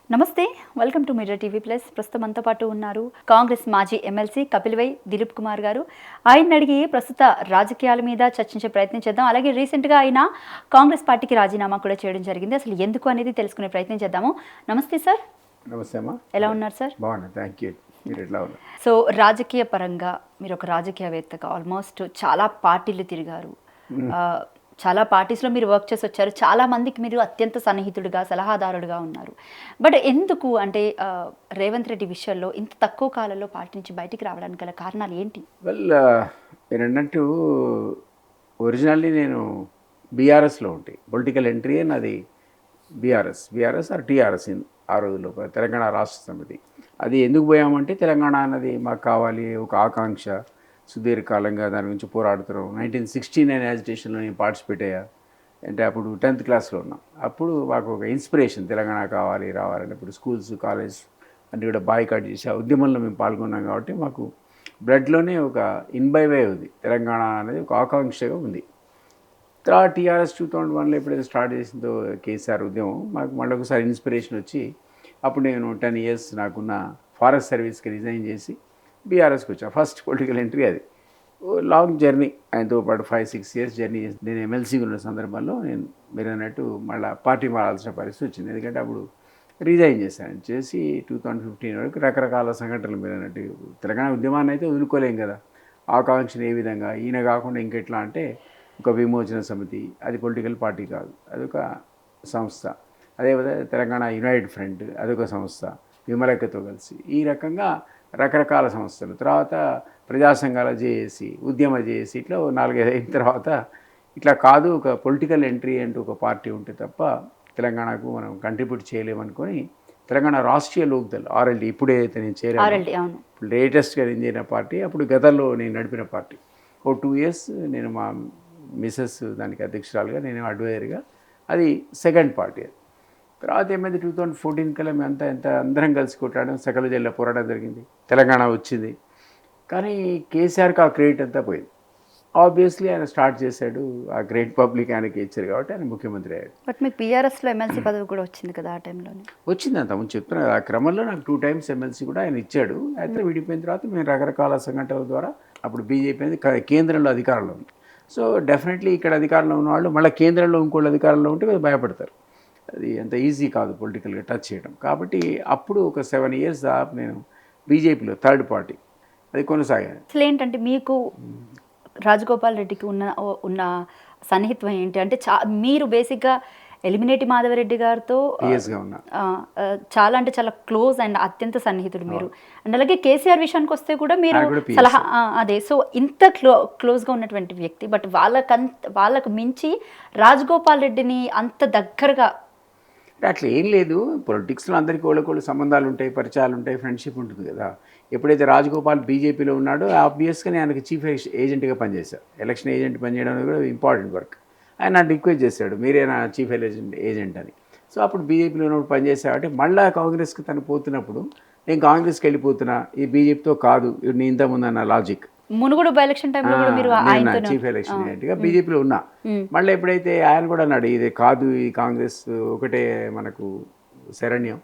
నమస్తే, welcome to media TV plus. ప్రస్తుతం మనతో పాటు ఉన్నారు కాంగ్రెస్ మాజీ ఎమ్మెల్సీ కపిల్ వై దిలీప్ కుమార్ గారు. ఆయన అడిగి ప్రస్తుత రాజకీయాల మీద చర్చించే ప్రయత్నం చేద్దాం. అలాగే రీసెంట్గా ఆయన కాంగ్రెస్ పార్టీకి రాజీనామా కూడా చేయడం జరిగింది. అసలు ఎందుకు అనేది తెలుసుకునే ప్రయత్నం చేద్దాము. నమస్తే సార్. నమస్తే అమ్మా. ఎలా ఉన్నారు సార్? బాగున్నా, థ్యాంక్ యూ. మీరు ఎట్లా ఉన్నారు? సో రాజకీయ పరంగా మీరు ఒక రాజకీయవేత్తగా ఆల్మోస్ట్ చాలా పార్టీలు తిరిగారు. చాలా పార్టీస్లో మీరు వర్క్ చేసి వచ్చారు. చాలా మందికి మీరు అత్యంత సన్నిహితుడిగా, సలహాదారుడిగా ఉన్నారు. బట్ ఎందుకు అంటే రేవంత్ రెడ్డి విషయంలో ఇంత తక్కువ కాలంలో పార్టీ నుంచి బయటికి రావడానికి గల కారణాలు ఏంటి? వెల్, నేను అన్నట్టు ఒరిజినల్లీ నేను బీఆర్ఎస్లో ఉంటే పొలిటికల్ ఎంట్రీ నాది బీఆర్ఎస్ ఆర్ టీఆర్ఎస్ ఆ రోజుల్లో తెలంగాణ రాష్ట్ర సమితి. అది ఎందుకు పోయామంటే తెలంగాణ అన్నది మాకు కావాలి, ఒక ఆకాంక్ష, సుదీర్ఘకాలంగా దాని గురించి పోరాడుతున్నాం. 1969 యాజిటేషన్లో నేను పార్టిసిపేట్ అయ్యా. అంటే అప్పుడు 10th క్లాస్లో ఉన్నాం. అప్పుడు మాకు ఒక ఇన్స్పిరేషన్, తెలంగాణ కావాలి రావాలని. ఇప్పుడు స్కూల్స్, కాలేజ్ అన్నీ కూడా బాయ్కాట్ చేసి ఆ ఉద్యమంలో మేము పాల్గొన్నాం. కాబట్టి మాకు బ్లడ్లోనే ఒక ఇన్బైవే ఉంది, తెలంగాణ అనేది ఒక ఆకాంక్షగా ఉంది. తర్వాత టీఆర్ఎస్ 2001లో ఎప్పుడైతే స్టార్ట్ చేసిందో కేసీఆర్ ఉద్యమం, మాకు మళ్ళీ ఒకసారి ఇన్స్పిరేషన్ వచ్చి అప్పుడు నేను 10 years నాకున్న ఫారెస్ట్ సర్వీస్కి రిజైన్ చేసి బీఆర్ఎస్కి వచ్చాను. ఫస్ట్ పొలిటికల్ ఎంట్రీ అది. లాంగ్ జర్నీ, ఆయనతో పాటు 5-6 years జర్నీ చేసి నేను ఎమ్మెల్సీగా ఉన్న సందర్భంలో నేను మీరు అన్నట్టు మళ్ళీ పార్టీ మారాల్సిన పరిస్థితి వచ్చింది. ఎందుకంటే అప్పుడు రిజైన్ చేసి 2015 వరకు రకరకాల సంఘటనలు మీరు అన్నట్టు తెలంగాణ ఉద్యమాన్ని అయితే వదులుకోలేం కదా. ఆకాంక్షను ఏ విధంగా, ఈయన కాకుండా ఇంకెట్లా అంటే ఒక విమోచన సమితి, అది పొలిటికల్ పార్టీ కాదు, అదొక సంస్థ. అదేవిధంగా తెలంగాణ యునైటెడ్ ఫ్రంట్, అదొక సంస్థ, విమలక్కతో కలిసి ఈ రకంగా రకరకాల సంస్థలు. తర్వాత ప్రజా సంఘాల జేఏసీ, ఉద్యమ జేఏసీ, ఇట్లా 4-5 అయిన తర్వాత ఇట్లా కాదు, ఒక పొలిటికల్ ఎంట్రీ అంటూ ఒక పార్టీ ఉంటే తప్ప తెలంగాణకు మనం కంట్రిబ్యూట్ చేయలేమనుకొని తెలంగాణ రాష్ట్రీయ లోక్దల్ ఆర్ఎల్డీ, ఇప్పుడైతే నేను చేరాను, ఇప్పుడు లేటెస్ట్గా నేను చేరిన పార్టీ, అప్పుడు గతంలో నేను నడిపిన పార్టీ. 2 years నేను మా మిసెస్ దానికి అధ్యక్షురాలుగా, నేను అడ్వైజర్గా, అది సెకండ్ పార్టీ. అది తర్వాత ఏమైంది, 2014 కల్లా మేము అందరం కలిసి కొట్టాడడం, సకల జిల్లా పోరాటం జరిగింది, తెలంగాణ వచ్చింది. కానీ కేసీఆర్కి ఆ క్రెడిట్ అంతా పోయింది. ఆబ్వియస్లీ ఆయన స్టార్ట్ చేశాడు, ఆ గ్రేట్ పబ్లిక్ ఆయనకి ఇచ్చారు కాబట్టి ఆయన ముఖ్యమంత్రి అయ్యాడు. బట్ మీకు బీఆర్ఎస్లో ఎమ్మెల్సీ పదవి కూడా వచ్చింది కదా ఆ టైంలోనే? వచ్చింది, అంతకుముందు చెప్తున్నారు. ఆ క్రమంలో నాకు 2 times ఎమ్మెల్సీ కూడా ఆయన ఇచ్చాడు. అయితే విడిపోయిన తర్వాత మేము రకరకాల సంఘటనల ద్వారా అప్పుడు బీజేపీ అనేది కేంద్రంలో అధికారంలో ఉంది. సో డెఫినెట్లీ ఇక్కడ అధికారంలో ఉన్న వాళ్ళు మళ్ళీ కేంద్రంలో ఇంకోళ్ళు అధికారంలో ఉంటే భయపడతారు. అది అంత ఈజీ కాదు పొలిటికల్గా టచ్ చేయడం. కాబట్టి అప్పుడు ఒక 7 years దాకా నేను బీజేపీలో థర్డ్ పార్టీ అది కొనసాగాను. అసలు ఏంటంటే మీకు రాజగోపాల్ రెడ్డికి ఉన్న సన్నిహిత్వం ఏంటి అంటే, మీరు బేసిక్గా ఎలిమినేటి మాధవరెడ్డి గారితో ఉన్నా చాలా అంటే చాలా క్లోజ్ అండ్ అత్యంత సన్నిహితుడు మీరు. అండ్ అలాగే కేసీఆర్ విషయానికి వస్తే కూడా మీరు సలహా అదే. సో ఇంత క్లోజ్గా ఉన్నటువంటి వ్యక్తి, బట్ వాళ్ళకు మించి రాజగోపాల్ రెడ్డిని అంత దగ్గరగా అట్లా ఏం లేదు. పొలిటిక్స్లో అందరికీ వాళ్ళకోళ్ళు సంబంధాలు ఉంటాయి, పరిచయాలు ఉంటాయి, ఫ్రెండ్షిప్ ఉంటుంది కదా. ఎప్పుడైతే రాజగోపాల్ బీజేపీలో ఉన్నాడో ఆబ్వియస్గా నేను ఆయనకి చీఫ్ ఏజెంట్గా పనిచేశాను. ఎలక్షన్ ఏజెంట్ పనిచేయడం అనేది కూడా ఇంపార్టెంట్ వర్క్. ఆయన నన్ను రిక్వెస్ట్ చేశాడు, మీరే నా చీఫ్ ఏజెంట్ అని. సో అప్పుడు బీజేపీలో ఉన్నప్పుడు పనిచేసా. అంటే మళ్ళీ కాంగ్రెస్కి తను పోతున్నప్పుడు నేను కాంగ్రెస్కి వెళ్ళిపోతున్నా, ఈ బీజేపీతో కాదు, నేను ఇంతకుముందు అన్న లాజిక్. మునుగోడు బై ఎలక్షన్ టైంలో కూడా మీరు చీఫ్ ఎలక్షన్ ఏజెంట్గా బీజేపీలో ఉన్నా. మళ్ళీ ఎప్పుడైతే ఆయన కూడా అన్నాడు, ఇది కాదు, ఈ కాంగ్రెస్ ఒకటే మనకు శరణ్యం,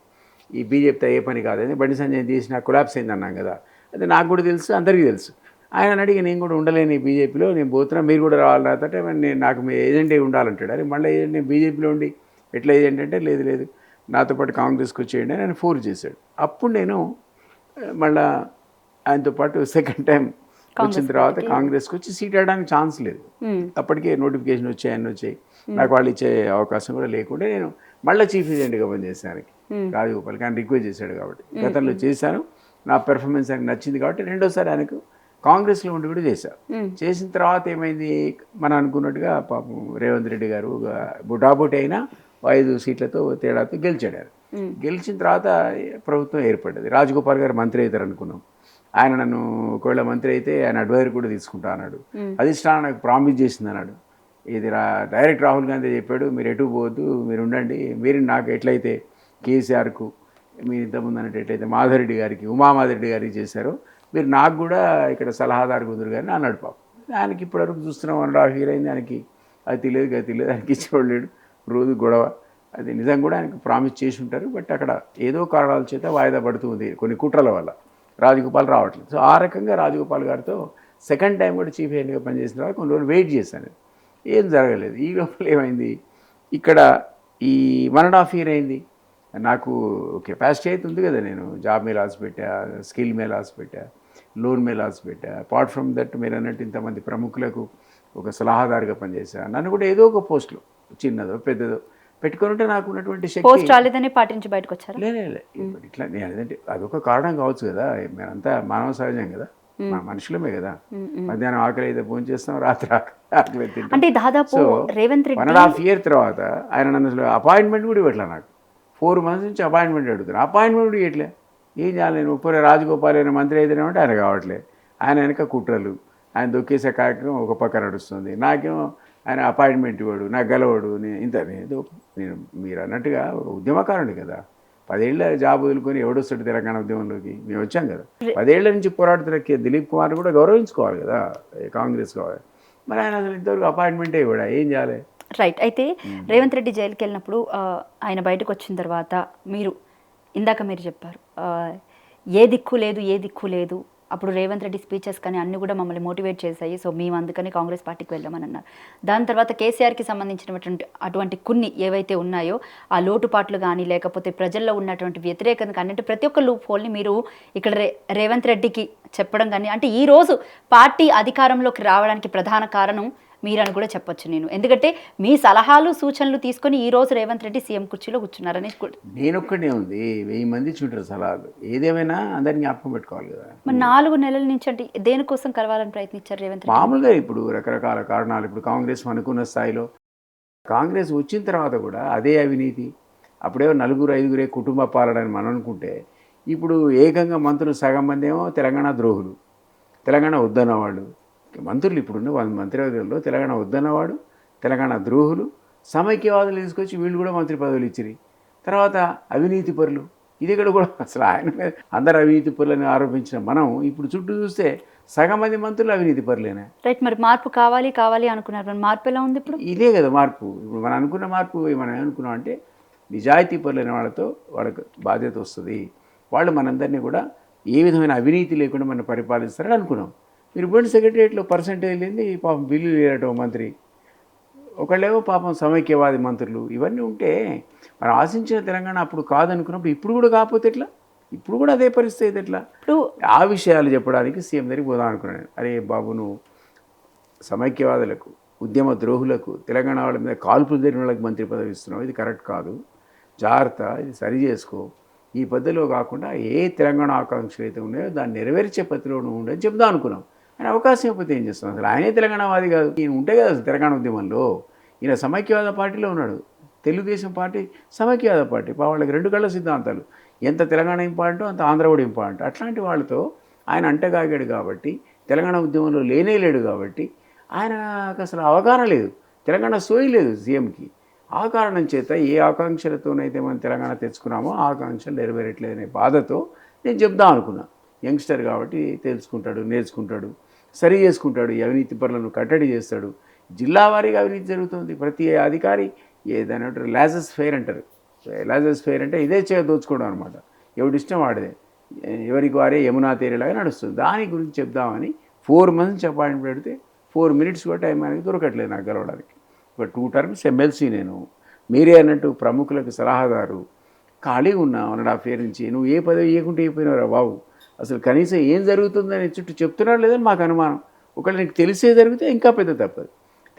ఈ బీజేపీతో ఏ పని కాదు అని, బండి సంజయ్ తీసిన కొలాప్స్ అయింది అన్నాం కదా, అది నాకు కూడా తెలుసు, అందరికీ తెలుసు. ఆయన అడిగి నేను కూడా ఉండలేను ఈ బీజేపీలో, నేను పోతున్నా, మీరు కూడా రావాలి రాదంటే నేను నాకు మీ ఏజెంటే ఉండాలంటాడు. అది మళ్ళీ ఏజెంట్ నేను బీజేపీలో ఉండి ఎట్లా ఏజెంట్ అంటే, లేదు నాతో పాటు కాంగ్రెస్కి వచ్చేయండి అని ఫోర్స్ చేశాడు. అప్పుడు నేను మళ్ళీ ఆయనతో పాటు సెకండ్ టైం వచ్చిన తర్వాత కాంగ్రెస్కి వచ్చి సీట్ వేయడానికి ఛాన్స్ లేదు. అప్పటికే నోటిఫికేషన్ వచ్చాయి, నాకు వాళ్ళు ఇచ్చే అవకాశం కూడా లేకుంటే నేను మళ్ళీ చీఫ్ ఏజెంట్గా పనిచేశాను రాజగోపాల్. కానీ రిక్వెస్ట్ చేశాడు కాబట్టి గతంలో చేశాను, నా పెర్ఫార్మెన్స్ ఆయనకు నచ్చింది కాబట్టి రెండోసారి ఆయనకు కాంగ్రెస్లో ఉండి కూడా చేశారు. చేసిన తర్వాత ఏమైంది, మనం అనుకున్నట్టుగా పాపం రేవంత్ రెడ్డి గారు బుటాబుటి అయినా 5 సీట్లతో తేడాతో గెలిచాడు. గెలిచిన తర్వాత ప్రభుత్వం ఏర్పడ్డది. రాజగోపాల్ గారు మంత్రి అవుతారు అనుకున్నాం. ఆయన నన్ను ఒకవేళ మంత్రి అయితే ఆయన అడ్వైజర్ కూడా తీసుకుంటా అన్నాడు. అధిష్టానం నాకు ప్రామిస్ చేసింది అన్నాడు. ఇది డైరెక్ట్ రాహుల్ గాంధీ చెప్పాడు, మీరు ఎటు పోవద్దు, మీరు ఉండండి, మీరు నాకు ఎట్లయితే కేసీఆర్కు మీరు ఇంతకుముందు అన్నట్టు ఎట్లయితే మాధవరెడ్డి గారికి, ఉమామాధవరెడ్డి గారికి చేశారో మీరు నాకు కూడా ఇక్కడ సలహాదారు కుదురు గారిని అన్నాడు. పాపం ఆయనకి ఇప్పటివరకు చూస్తున్నాం 1.5 year అయింది, ఆయనకి అది తెలియదు, ఆయనకి ఇచ్చేవాడు లేడు, రోజు గొడవ. అది నిజం కూడా ఆయనకు ప్రామిస్ చేసి ఉంటారు. బట్ అక్కడ ఏదో కారణాల చేత వాయిదా పడుతుంది కొన్ని కుట్రల వల్ల రాజగోపాల్ రావట్లేదు. సో ఆ రకంగా రాజగోపాల్ గారితో సెకండ్ టైం కూడా చీఫ్ ఎన్నిక పనిచేసిన తర్వాత కొన్ని రోజులు వెయిట్ చేశాను. ఏం జరగలేదు. ఈ లోపల ఏమైంది, ఇక్కడ ఈ 1.5 year అయింది. నాకు కెపాసిటీ అయితే ఉంది కదా, నేను జాబ్ మీద లాస్ పెట్టా, స్కిల్ మీద లాస్ పెట్టా, లోన్ మీద లాస్ పెట్టా. అపార్ట్ ఫ్రమ్ దట్ మీరు అన్నట్టు ఇంతమంది ప్రముఖులకు ఒక సలహాదారుగా పనిచేశా. నన్ను కూడా ఏదో ఒక పోస్టులో చిన్నదో పెద్దదో పెట్టుకొని ఉంటే నాకు ఉన్నటువంటి పోస్ట్ శక్తి రాలేదని పార్టీ నుంచి బయటకు వచ్చారా? లేలే ఇట్లా నేను అదంటే అదొక కారణం కావచ్చు కదా, మేమంతా మానవ సహజం కదా, మన మనుషులమే కదా. మధ్యాహ్నం ఆకలి అయితే ఫోన్ చేస్తాం, రాత్రి ఆకలి తింటాం. అంటే దాదాపు రేవంత్ రెడ్డి 1.5 year తర్వాత ఆయన నన్ను అసలు అపాయింట్మెంట్ కూడా ఇవ్వట్లే. నాకు 4 months నుంచి అపాయింట్మెంట్ అడుగుతున్నాను, అపాయింట్మెంట్ కూడా ఇవ్వట్లే. ఏం చేయాలి, నేను ఉప్పర రాజగోపాల్ అయిన మంత్రి అయితేనేమంటే ఆయన కావట్లే. ఆయన వెనక కుట్రలు, ఆయన దొక్కేసే కార్యక్రమం ఒక పక్క నడుస్తుంది. నాకేమో ఆయన అపాయింట్మెంట్ ఇవ్వడు, నాకు గెలవడు. నేను మీరు అన్నట్టుగా ఒక ఉద్యమకారుని కదా, 10 ఏళ్ళ జాబ్ వదులుకొని ఎవడొస్తాడు తెలంగాణ ఉద్యమంలోకి? మేము వచ్చాం కదా. 10 ఏళ్ల నుంచి పోరాడుతున్న దిలీప్ కుమార్ కూడా గౌరవించుకోవాలి కదా, కాంగ్రెస్ కావాలి. మరి ఆయన అసలు ఇంతవరకు అపాయింట్మెంటే ఇవ్వడా, ఏం చేయాలి? రైట్. అయితే రేవంత్ రెడ్డి జైలుకి వెళ్ళినప్పుడు ఆయన బయటకు వచ్చిన తర్వాత ఇందాక మీరు చెప్పారు ఏ దిక్కు లేదు, ఏ దిక్కు లేదు. అప్పుడు రేవంత్ రెడ్డి స్పీచెస్ కానీ అన్నీ కూడా మమ్మల్ని మోటివేట్ చేశాయి, సో మేము అందుకని కాంగ్రెస్ పార్టీకి వెళ్ళామని అన్నారు. దాని తర్వాత కేసీఆర్కి సంబంధించినటువంటి అటువంటి కొన్ని ఏవైతే ఉన్నాయో ఆ లోటుపాట్లు కానీ లేకపోతే ప్రజల్లో ఉన్నటువంటి వ్యతిరేకత కానీ, అంటే ప్రతి ఒక్క లూప్ హోల్ని మీరు ఇక్కడ రేవంత్ రెడ్డికి చెప్పడం కానీ, అంటే ఈరోజు పార్టీ అధికారంలోకి రావడానికి ప్రధాన కారణం మీరని కూడా చెప్పొచ్చు నేను. ఎందుకంటే మీ సలహాలు సూచనలు తీసుకొని ఈరోజు రేవంత్ రెడ్డి సీఎం కుర్చీలో కూర్చున్నారని. నేనొక్కడే ఉంది, 1000 మంది చూంటారు సలహాలు. ఏదేమైనా అందరినీ జ్ఞాపకం పెట్టుకోవాలి కదా. మరి 4 నెలల నుంచి అంటే దేనికోసం కలవాలని ప్రయత్నించారు రేవంత్ రెడ్డి? మామూలుగా ఇప్పుడు రకరకాల కారణాలు. ఇప్పుడు కాంగ్రెస్ అనుకున్న స్థాయిలో కాంగ్రెస్ వచ్చిన తర్వాత కూడా అదే అవినీతి. అప్పుడేమో 4-5 కుటుంబ పాలనని మనం అనుకుంటే, ఇప్పుడు ఏకంగా మంత్రులు సగం మంది ఏమో తెలంగాణ ద్రోహులు, తెలంగాణ వద్దన్నవాళ్ళు. మంత్రులు ఇప్పుడున్న మంత్రివర్గంలో తెలంగాణ వద్దన్నవాడు, తెలంగాణ ద్రోహులు, సమైక్యవాదులు తీసుకొచ్చి వీళ్ళు కూడా మంత్రి పదవులు ఇచ్చిరి. తర్వాత అవినీతి పరులు. ఇది కూడా అసలు ఆయన మీద అందరు అవినీతి పరులని ఆరోపించిన మనం ఇప్పుడు చుట్టూ చూస్తే సగం మంది మంత్రులు అవినీతి పరులేనా? రైట్. మరి మార్పు కావాలి అనుకున్నారు, మరి మార్పు ఎలా ఉంది ఇప్పుడు? ఇదే కదా మార్పు. ఇప్పుడు మనం అనుకున్న మార్పు మనం ఏమనుకున్నాం అంటే, నిజాయితీ పరులైన వాళ్ళకి బాధ్యత వస్తుంది, వాళ్ళు మనందరినీ కూడా ఏ విధమైన అవినీతి లేకుండా మనం పరిపాలిస్తారని అనుకున్నాం. మీరు పోయిన సెక్రటరియట్లో పర్సంటేజ్ లేని పాపం బిల్లు లేరటం మంత్రి, ఒకళ్ళేమో పాపం సమైక్యవాది మంత్రులు. ఇవన్నీ ఉంటే మనం ఆశించిన తెలంగాణ అప్పుడు కాదనుకున్నప్పుడు ఇప్పుడు కూడా కాకపోతే ఎట్లా? ఇప్పుడు కూడా అదే పరిస్థితి ఎట్లా? ఇప్పుడు ఆ విషయాలు చెప్పడానికి సీఎం దగ్గరికి పోదాం అనుకున్నాను. అరే బాబు, నువ్వు సమైక్యవాదులకు, ఉద్యమ ద్రోహులకు, తెలంగాణ వాళ్ళ మీద కాల్పులు జరిగిన వాళ్ళకి మంత్రి పదవి ఇస్తున్నావు, ఇది కరెక్ట్ కాదు, జాగ్రత్త, ఇది సరి చేసుకో. ఈ పద్ధతిలో కాకుండా ఏ తెలంగాణ ఆకాంక్షలు అయితే ఉన్నాయో దాన్ని నెరవేర్చే పద్ధతిలో నువ్వు ఉండని చెప్దాం అనుకున్నాం. ఆయన అవకాశం ఇవ్వకపోతే ఏం చేస్తాం? అసలు ఆయనే తెలంగాణవాది కాదు. ఈయన ఉంటే కదా అసలు తెలంగాణ ఉద్యమంలో. ఈయన సమైక్యవాద పార్టీలో ఉన్నాడు, తెలుగుదేశం పార్టీ సమైక్యవాద పార్టీ. వాళ్ళకి 2 కళ్ళ సిద్ధాంతాలు. ఎంత తెలంగాణ ఇంపార్టెంటో అంత ఆంధ్ర కూడా ఇంపార్టెంట్. అట్లాంటి వాళ్ళతో ఆయన అంటగాగాడు కాబట్టి, తెలంగాణ ఉద్యమంలో లేడు కాబట్టి ఆయనకు అసలు అవగాహన లేదు, తెలంగాణ సోయి లేదు సీఎంకి. ఆ కారణం చేత ఏ ఆకాంక్షలతోనైతే మనం తెలంగాణ తెచ్చుకున్నామో ఆ ఆకాంక్షలు నెరవేరట్లేదనే బాధతో నేను చెప్దాం అనుకున్నా. యంగ్స్టర్ కాబట్టి తెలుసుకుంటాడు, నేర్చుకుంటాడు, సరి చేసుకుంటాడు, ఈ అవినీతి పరులను కట్టడి చేస్తాడు. జిల్లా వారీగా అవినీతి జరుగుతుంది. ప్రతి అధికారి ఏదైనా లాజెస్ ఫెయిర్ అంటారు. లాజెస్ ఫెయిర్ అంటే ఇదే దోచుకోవడం అనమాట. ఎవడిష్టం వాడిదే, ఎవరికి వారే యమునా తీరేలాగా నడుస్తుంది. దాని గురించి చెప్దామని 4 months అపాయింట్మెంట్ పెడితే 4 minutes కూడా టైం అనేది దొరకట్లేదు నాకు గెలవడానికి. ఒక 2 terms ఎమ్మెల్సీ నేను. మీరే అన్నట్టు ప్రముఖులకు సలహాదారు, ఖాళీగా ఉన్నా 1.5 year నుంచి. నువ్వు ఏ పదవి ఇవ్వకుంటే అయిపోయినావురా బాబు, అసలు కనీసం ఏం జరుగుతుందని చుట్టూ చెప్తున్నాడు లేదని మాకు అనుమానం. ఒకవేళ నీకు తెలిసే జరిగితే ఇంకా పెద్ద తప్పదు,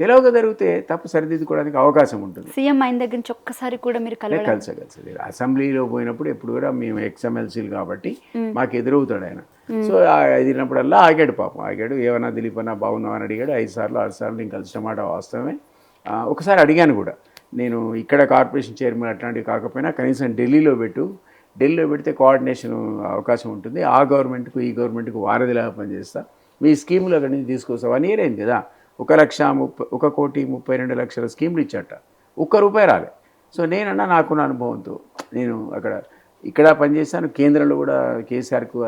తెలియక జరిగితే తప్పు సరిదిద్దుకోవడానికి అవకాశం ఉంటుంది. సీఎం అయిన దగ్గర నుంచి ఒక్కసారి కూడా మీరు కలిసలేదు. అసెంబ్లీలో పోయినప్పుడు ఎప్పుడు కూడా మేము ఎక్స్ఎమ్మెల్సీలు కాబట్టి మాకు ఎదురవుతాడు ఆయన. సో ఎదిరినప్పుడల్లా ఆగాడు, పాపం ఆగాడు. ఏమన్నా దిలీప్ అన్న బాగున్నావు అని అడిగాడు. 5 సార్లు 6 సార్లు నేను కలిసిన మాట వాస్తవమే. ఒకసారి అడిగాను కూడా, నేను ఇక్కడ కార్పొరేషన్ చైర్మన్ అట్లాంటివి కాకపోయినా కనీసం ఢిల్లీలో పెడితే కోఆర్డినేషన్ అవకాశం ఉంటుంది. ఆ గవర్నమెంట్కు ఈ గవర్నమెంట్కు వారధిలాగా పనిచేస్తా, మీ స్కీములు అక్కడి నుంచి తీసుకొస్తా. 1 year అయింది కదా, 1,32,00,000 స్కీములు ఇచ్చట, ₹1 రాలే. సో నేనన్నా నాకున్న అనుభవంతో నేను ఇక్కడ పనిచేస్తాను, కేంద్రంలో కూడా కేసీఆర్కు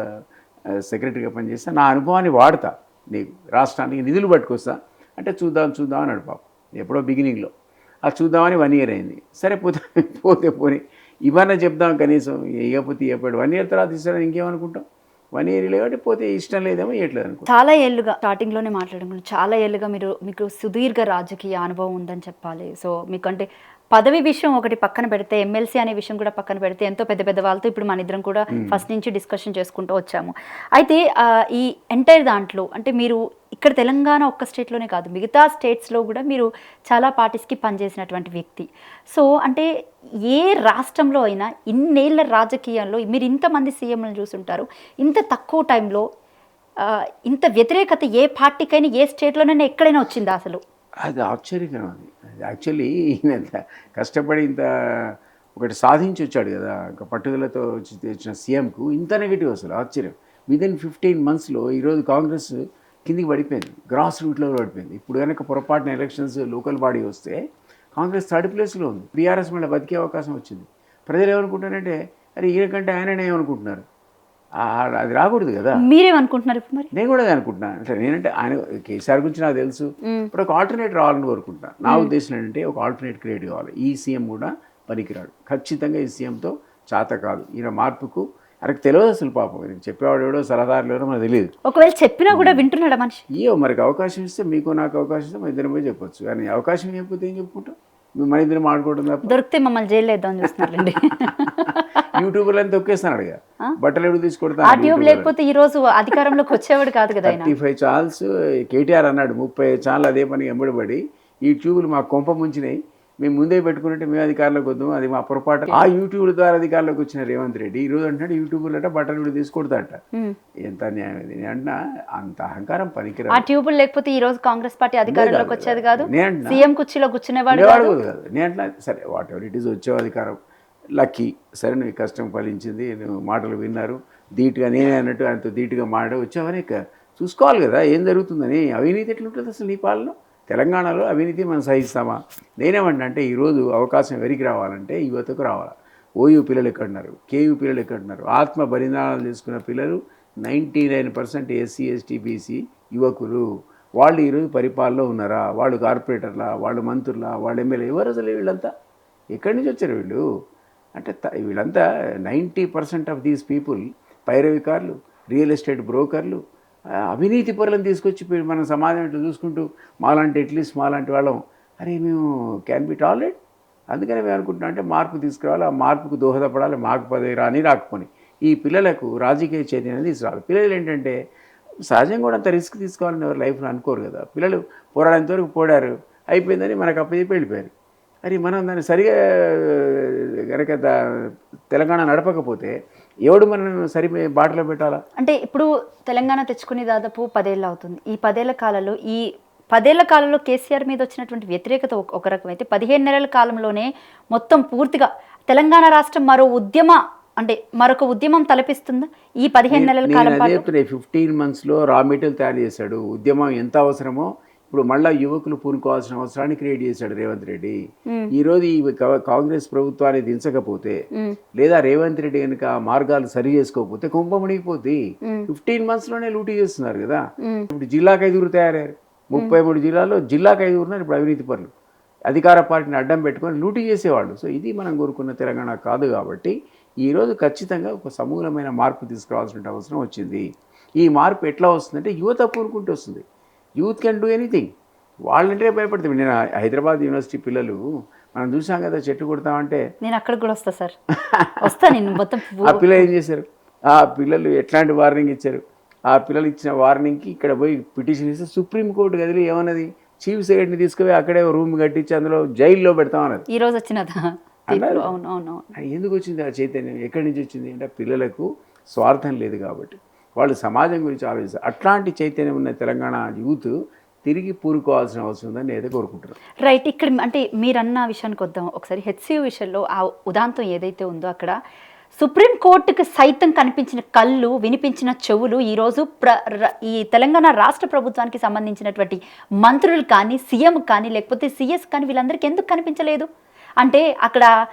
సెక్రటరీగా పనిచేస్తాను, నా అనుభవాన్ని వాడతా, నీకు రాష్ట్రానికి నిధులు పట్టుకొస్తా అంటే చూద్దాం అని అన్నాడు పాపం, ఎప్పుడో బిగినింగ్లో. చూద్దామని 1 ఇయర్ అయింది. సరే పోతే పోనీ ఇవన్నా చెప్దాం కనీసం, ఇవ్వకపోతే ఇవ్వకపోయాడు. 1 ఇయర్ తర్వాత ఇస్తారని ఇంకేమనుకుంటాం. 1 ఇయర్ కాబట్టి పోతే ఇష్టం లేదేమో ఇవ్వట్లేదు అనుకుంటాం. చాలా ఏళ్ళుగా స్టార్టింగ్లోనే మాట్లాడుకున్నాం, చాలా ఏళ్ళుగా మీకు సుదీర్ఘ రాజకీయ అనుభవం ఉందని చెప్పాలి. సో మీకంటే పదవి విషయం ఒకటి పక్కన పెడితే, ఎమ్మెల్సీ అనే విషయం కూడా పక్కన పెడితే, ఎంతో పెద్ద పెద్ద వాళ్ళతో ఇప్పుడు మన ఇద్దరం కూడా ఫస్ట్ నుంచి డిస్కషన్ చేసుకుంటూ వచ్చాము. అయితే ఈ ఎంటైర్ దాంట్లో అంటే మీరు ఇక్కడ తెలంగాణ ఒక్క స్టేట్లోనే కాదు, మిగతా స్టేట్స్లో కూడా మీరు చాలా పార్టీస్కి పనిచేసినటువంటి వ్యక్తి. సో అంటే ఏ రాష్ట్రంలో అయినా ఇన్నేళ్ల రాజకీయాల్లో మీరు ఇంతమంది సీఎంలను చూసుంటారు, ఇంత తక్కువ టైంలో ఇంత వ్యతిరేకత ఏ పార్టీకైనా ఏ స్టేట్లోనైనా ఎక్కడైనా వచ్చిందా అసలు? అది ఆశ్చర్యకరం. అది యాక్చువల్లీ ఈయన ఎంత కష్టపడి ఇంత ఒకటి సాధించి వచ్చాడు కదా, ఒక పట్టుదలతో తెచ్చిన సీఎంకు ఇంత నెగిటివ్ అసలు ఆశ్చర్యం. విదిన్ 15 monthsలో ఈరోజు కాంగ్రెస్ కిందికి పడిపోయింది, గ్రాస్ రూట్లో పడిపోయింది. ఇప్పుడు కనుక పొరపాటున ఎలక్షన్స్ లోకల్ బాడీ వస్తే కాంగ్రెస్ 3rd ప్లేస్లో ఉంది. బీఆర్ఎస్ మళ్ళీ బతికే అవకాశం వచ్చింది. ప్రజలు ఏమనుకుంటారంటే అరే ఈయన కంటే ఆయననే ఏమనుకుంటున్నారు, అది రాకూడదు కదా. మీరేమనుకుంటున్నారు ఇప్పుడు మరి? నేను కూడా అదే అనుకుంటున్నాను. అంటే నేనంటే ఆయన కేసీఆర్ గురించి నాకు తెలుసు, ఇప్పుడు ఒక ఆల్టర్నేట్ రావాలని కోరుకుంటున్నాను. నా ఉద్దేశం ఏంటంటే ఒక ఆల్టర్నేట్ క్రియేట్ కావాలి. ఈ సీఎం కూడా పనికిరాడు, ఖచ్చితంగా ఈ సీఎంతో చేత కాదు. ఈయన మార్పుకు ఆయనకు తెలియదు అసలు, పాపం నేను చెప్పేవాడు ఎవడో సలహాదారులు ఎవడో మనకు తెలియదు. ఒకవేళ చెప్పినా కూడా వింటున్నాడా మనిషి? ఇయో మరికి అవకాశం ఇస్తే, మీకు నాకు అవకాశం ఇస్తే మన ఇద్దరం పోయి చెప్పొచ్చు. కానీ అవకాశం ఇవ్వకపోతే ఏం చెప్పుకుంటాం, మన ఇద్దరం ఆడుకోవడం తప్ప. దొరికితే మమ్మల్ని జైలు వేద్దామని చూస్తున్నారండి. యూట్యూబ్లో అని తొక్కేస్తున్నాడు కదా, బట్టలు ఎవరు ఆ తీసుకొడతాను. ట్యూబ్ లేకపోతే ఈ రోజు అధికారంలోకి వచ్చేవాడు కాదు కదా ఆయన. 35 ఛానల్స్ కేటీఆర్ అన్నాడు, 30 ఛానల్ అదే పని ఎంబడిపడి ఈ ట్యూబ్లు మా కొంప ముంచినాయి, మేము ముందే పెట్టుకున్నట్టే మేము అధికారంలోకి వద్దాం, అది మా పొరపాటు. ఆ యూట్యూబ్ల ద్వారా అధికారంలోకి వచ్చిన రేవంత్ రెడ్డి ఈ రోజు అంటాడు యూట్యూబ్లో అంటే బట్టలు కూడా తీసుకొడతాట. ఎంత న్యాయం ఇది అంటున్నా, అంత అహంకారం పనికిరా. ఆ ట్యూబులు లేకపోతే ఈ రోజు కాంగ్రెస్ పార్టీ అధికారంలోకి వచ్చేది కాదు, నేను సీఎం కుర్చీలో కూర్చునేవాడు కాదు. నేను అంటున్నా సరే వాట్ ఎవర్ ఇట్ ఈస్, వచ్చే అధికారం లక్కీ, సరే నువ్వు కష్టం ఫలించింది, నువ్వు మాటలు విన్నారు, ధీటుగా నేనే అన్నట్టు ఆయనతో ధీటుగా మాట్లాడి వచ్చావని చూసుకోవాలి కదా ఏం జరుగుతుందని. అవినీతి ఎట్లుంటుంది అసలు నీ పాలన? తెలంగాణలో అవినీతి మనం సహిస్తామా? నేనేమంటా అంటే ఈరోజు అవకాశం ఎవరికి రావాలంటే యువతకు రావాలి. ఓయూ పిల్లలు ఎక్కడున్నారు, కేయూ పిల్లలు ఎక్కడున్నారు, ఆత్మ బలిదానాలు చేసుకున్న పిల్లలు 99% ఎస్సీ ఎస్టీ బీసీ యువకులు. వాళ్ళు ఈరోజు పరిపాలనలో ఉన్నారా? వాళ్ళు కార్పొరేటర్లా, వాళ్ళు మంత్రులా, వాళ్ళు ఎమ్మెల్యే, ఎవరు అసలు వీళ్ళంతా? ఎక్కడి నుంచి వచ్చారు వీళ్ళు? అంటే వీళ్ళంతా 90% ఆఫ్ దీస్ పీపుల్ పైరవికారులు, రియల్ ఎస్టేట్ బ్రోకర్లు, అవినీతి పరులను తీసుకొచ్చి మన సమాజం ఇట్లా చూసుకుంటూ మాలాంటి అట్లీస్ట్ మాలాంటి వాళ్ళం అరే మేము క్యాన్ బి టాలరేట్. అందుకని మేము అనుకుంటున్నాం అంటే మార్పు తీసుకురావాలి, ఆ మార్పుకు దోహదపడాలి. మాకు పదవి రాని రాకపోని ఈ పిల్లలకు రాజకీయ చైతన్యం తీసుకురావాలి. పిల్లలు ఏంటంటే సహజంగా కూడా అంత రిస్క్ తీసుకోవాలని ఎవరు లైఫ్లో అనుకోరు కదా. పిల్లలు పోరాడేంత వరకు పోడారు, అయిపోయిందని మనకు అప్పచెప్పి వెళ్ళిపోయారు. అరే మనం దాన్ని సరిగా కనుక తెలంగాణ నడపకపోతే ఎవడు మనం సరి బాటలో పెట్టాలా? అంటే ఇప్పుడు తెలంగాణ తెచ్చుకుని దాదాపు 10 ఏళ్ళు అవుతుంది. ఈ 10 ఏళ్ల కాలంలో కేసీఆర్ మీద వచ్చినటువంటి వ్యతిరేకత ఒక రకమైతే 15 నెలల కాలంలోనే మొత్తం పూర్తిగా తెలంగాణ రాష్ట్రం మరొక ఉద్యమం తలపిస్తుందా ఈ 15 నెలల కాలం పాటు? 15 monthsలో రా మెటీరియల్ తయారు చేశాడు. ఉద్యమం ఎంత అవసరమో ఇప్పుడు మళ్ళీ యువకులు పూనుకోవాల్సిన అవసరాన్ని క్రియేట్ చేశాడు రేవంత్ రెడ్డి. ఈరోజు ఈ కాంగ్రెస్ ప్రభుత్వాన్ని దించకపోతే, లేదా రేవంత్ రెడ్డి కనుక మార్గాలు సరి చేసుకోకపోతే కుంభ మునిగిపోద్ది. 15 monthsలోనే లూటీ చేస్తున్నారు కదా. ఇప్పుడు జిల్లాకు 5 తయారయ్యారు, 33 జిల్లాల్లో జిల్లాకు 5 ఉన్నారు ఇప్పుడు అవినీతి పరులు. అధికార పార్టీని అడ్డం పెట్టుకొని లూటీ చేసేవాళ్ళు. సో ఇది మనం కోరుకున్న తెలంగాణ కాదు. కాబట్టి ఈరోజు ఖచ్చితంగా ఒక సమూలమైన మార్పు తీసుకురావాల్సిన అవసరం వచ్చింది. ఈ మార్పు ఎట్లా వస్తుందంటే యువత పూనుకుంటూ వస్తుంది. Youth can do anything. వాళ్ళంటే భయపడుతుంది. నేను హైదరాబాద్ యూనివర్సిటీ పిల్లలు మనం చూసాం కదా, చెట్టు కొడతామంటే నేను అక్కడికి కూడా వస్తా సార్, వస్తా నేను మొత్తం. ఆ పిల్లలు ఏం చేశారు? ఆ పిల్లలు ఎట్లాంటి వార్నింగ్ ఇచ్చారు? ఆ పిల్లలు ఇచ్చిన వార్నింగ్కి ఇక్కడ పోయి పిటిషన్ ఇస్తే సుప్రీంకోర్టు గదిలో ఏమన్నది, చీఫ్ సెక్రటరీని తీసుకుపోయి అక్కడే రూమ్ కట్టించి అందులో జైల్లో పెడతామన్నది. ఈ రోజు వచ్చినదా? ఎందుకు వచ్చింది ఆ చైతన్యం? ఎక్కడి నుంచి వచ్చింది అంటే పిల్లలకు స్వార్థం లేదు కాబట్టి, వాళ్ళు సమాజం గురించి ఆలోచిస్తారు. అట్లాంటి చైతన్యం ఉన్న తెలంగాణ యూత్ తిరిగి పూరుకోవాల్సిన అవసరం ఉందని నేనైతే కోరుకుంటున్నాను. రైట్. ఇక్కడ అంటే మీరన్న విషయానికి వద్దాం ఒకసారి. హెచ్సియు విషయంలో ఆ ఉదాంతం ఏదైతే ఉందో అక్కడ సుప్రీంకోర్టుకి సైతం కనిపించిన కళ్ళు, వినిపించిన చెవులు ఈరోజు ఈ తెలంగాణ రాష్ట్ర ప్రభుత్వానికి సంబంధించినటువంటి మంత్రులు కానీ, సీఎం కానీ, లేకపోతే సిఎస్ కానీ వీళ్ళందరికీ ఎందుకు కనిపించలేదు? అంటే అక్కడ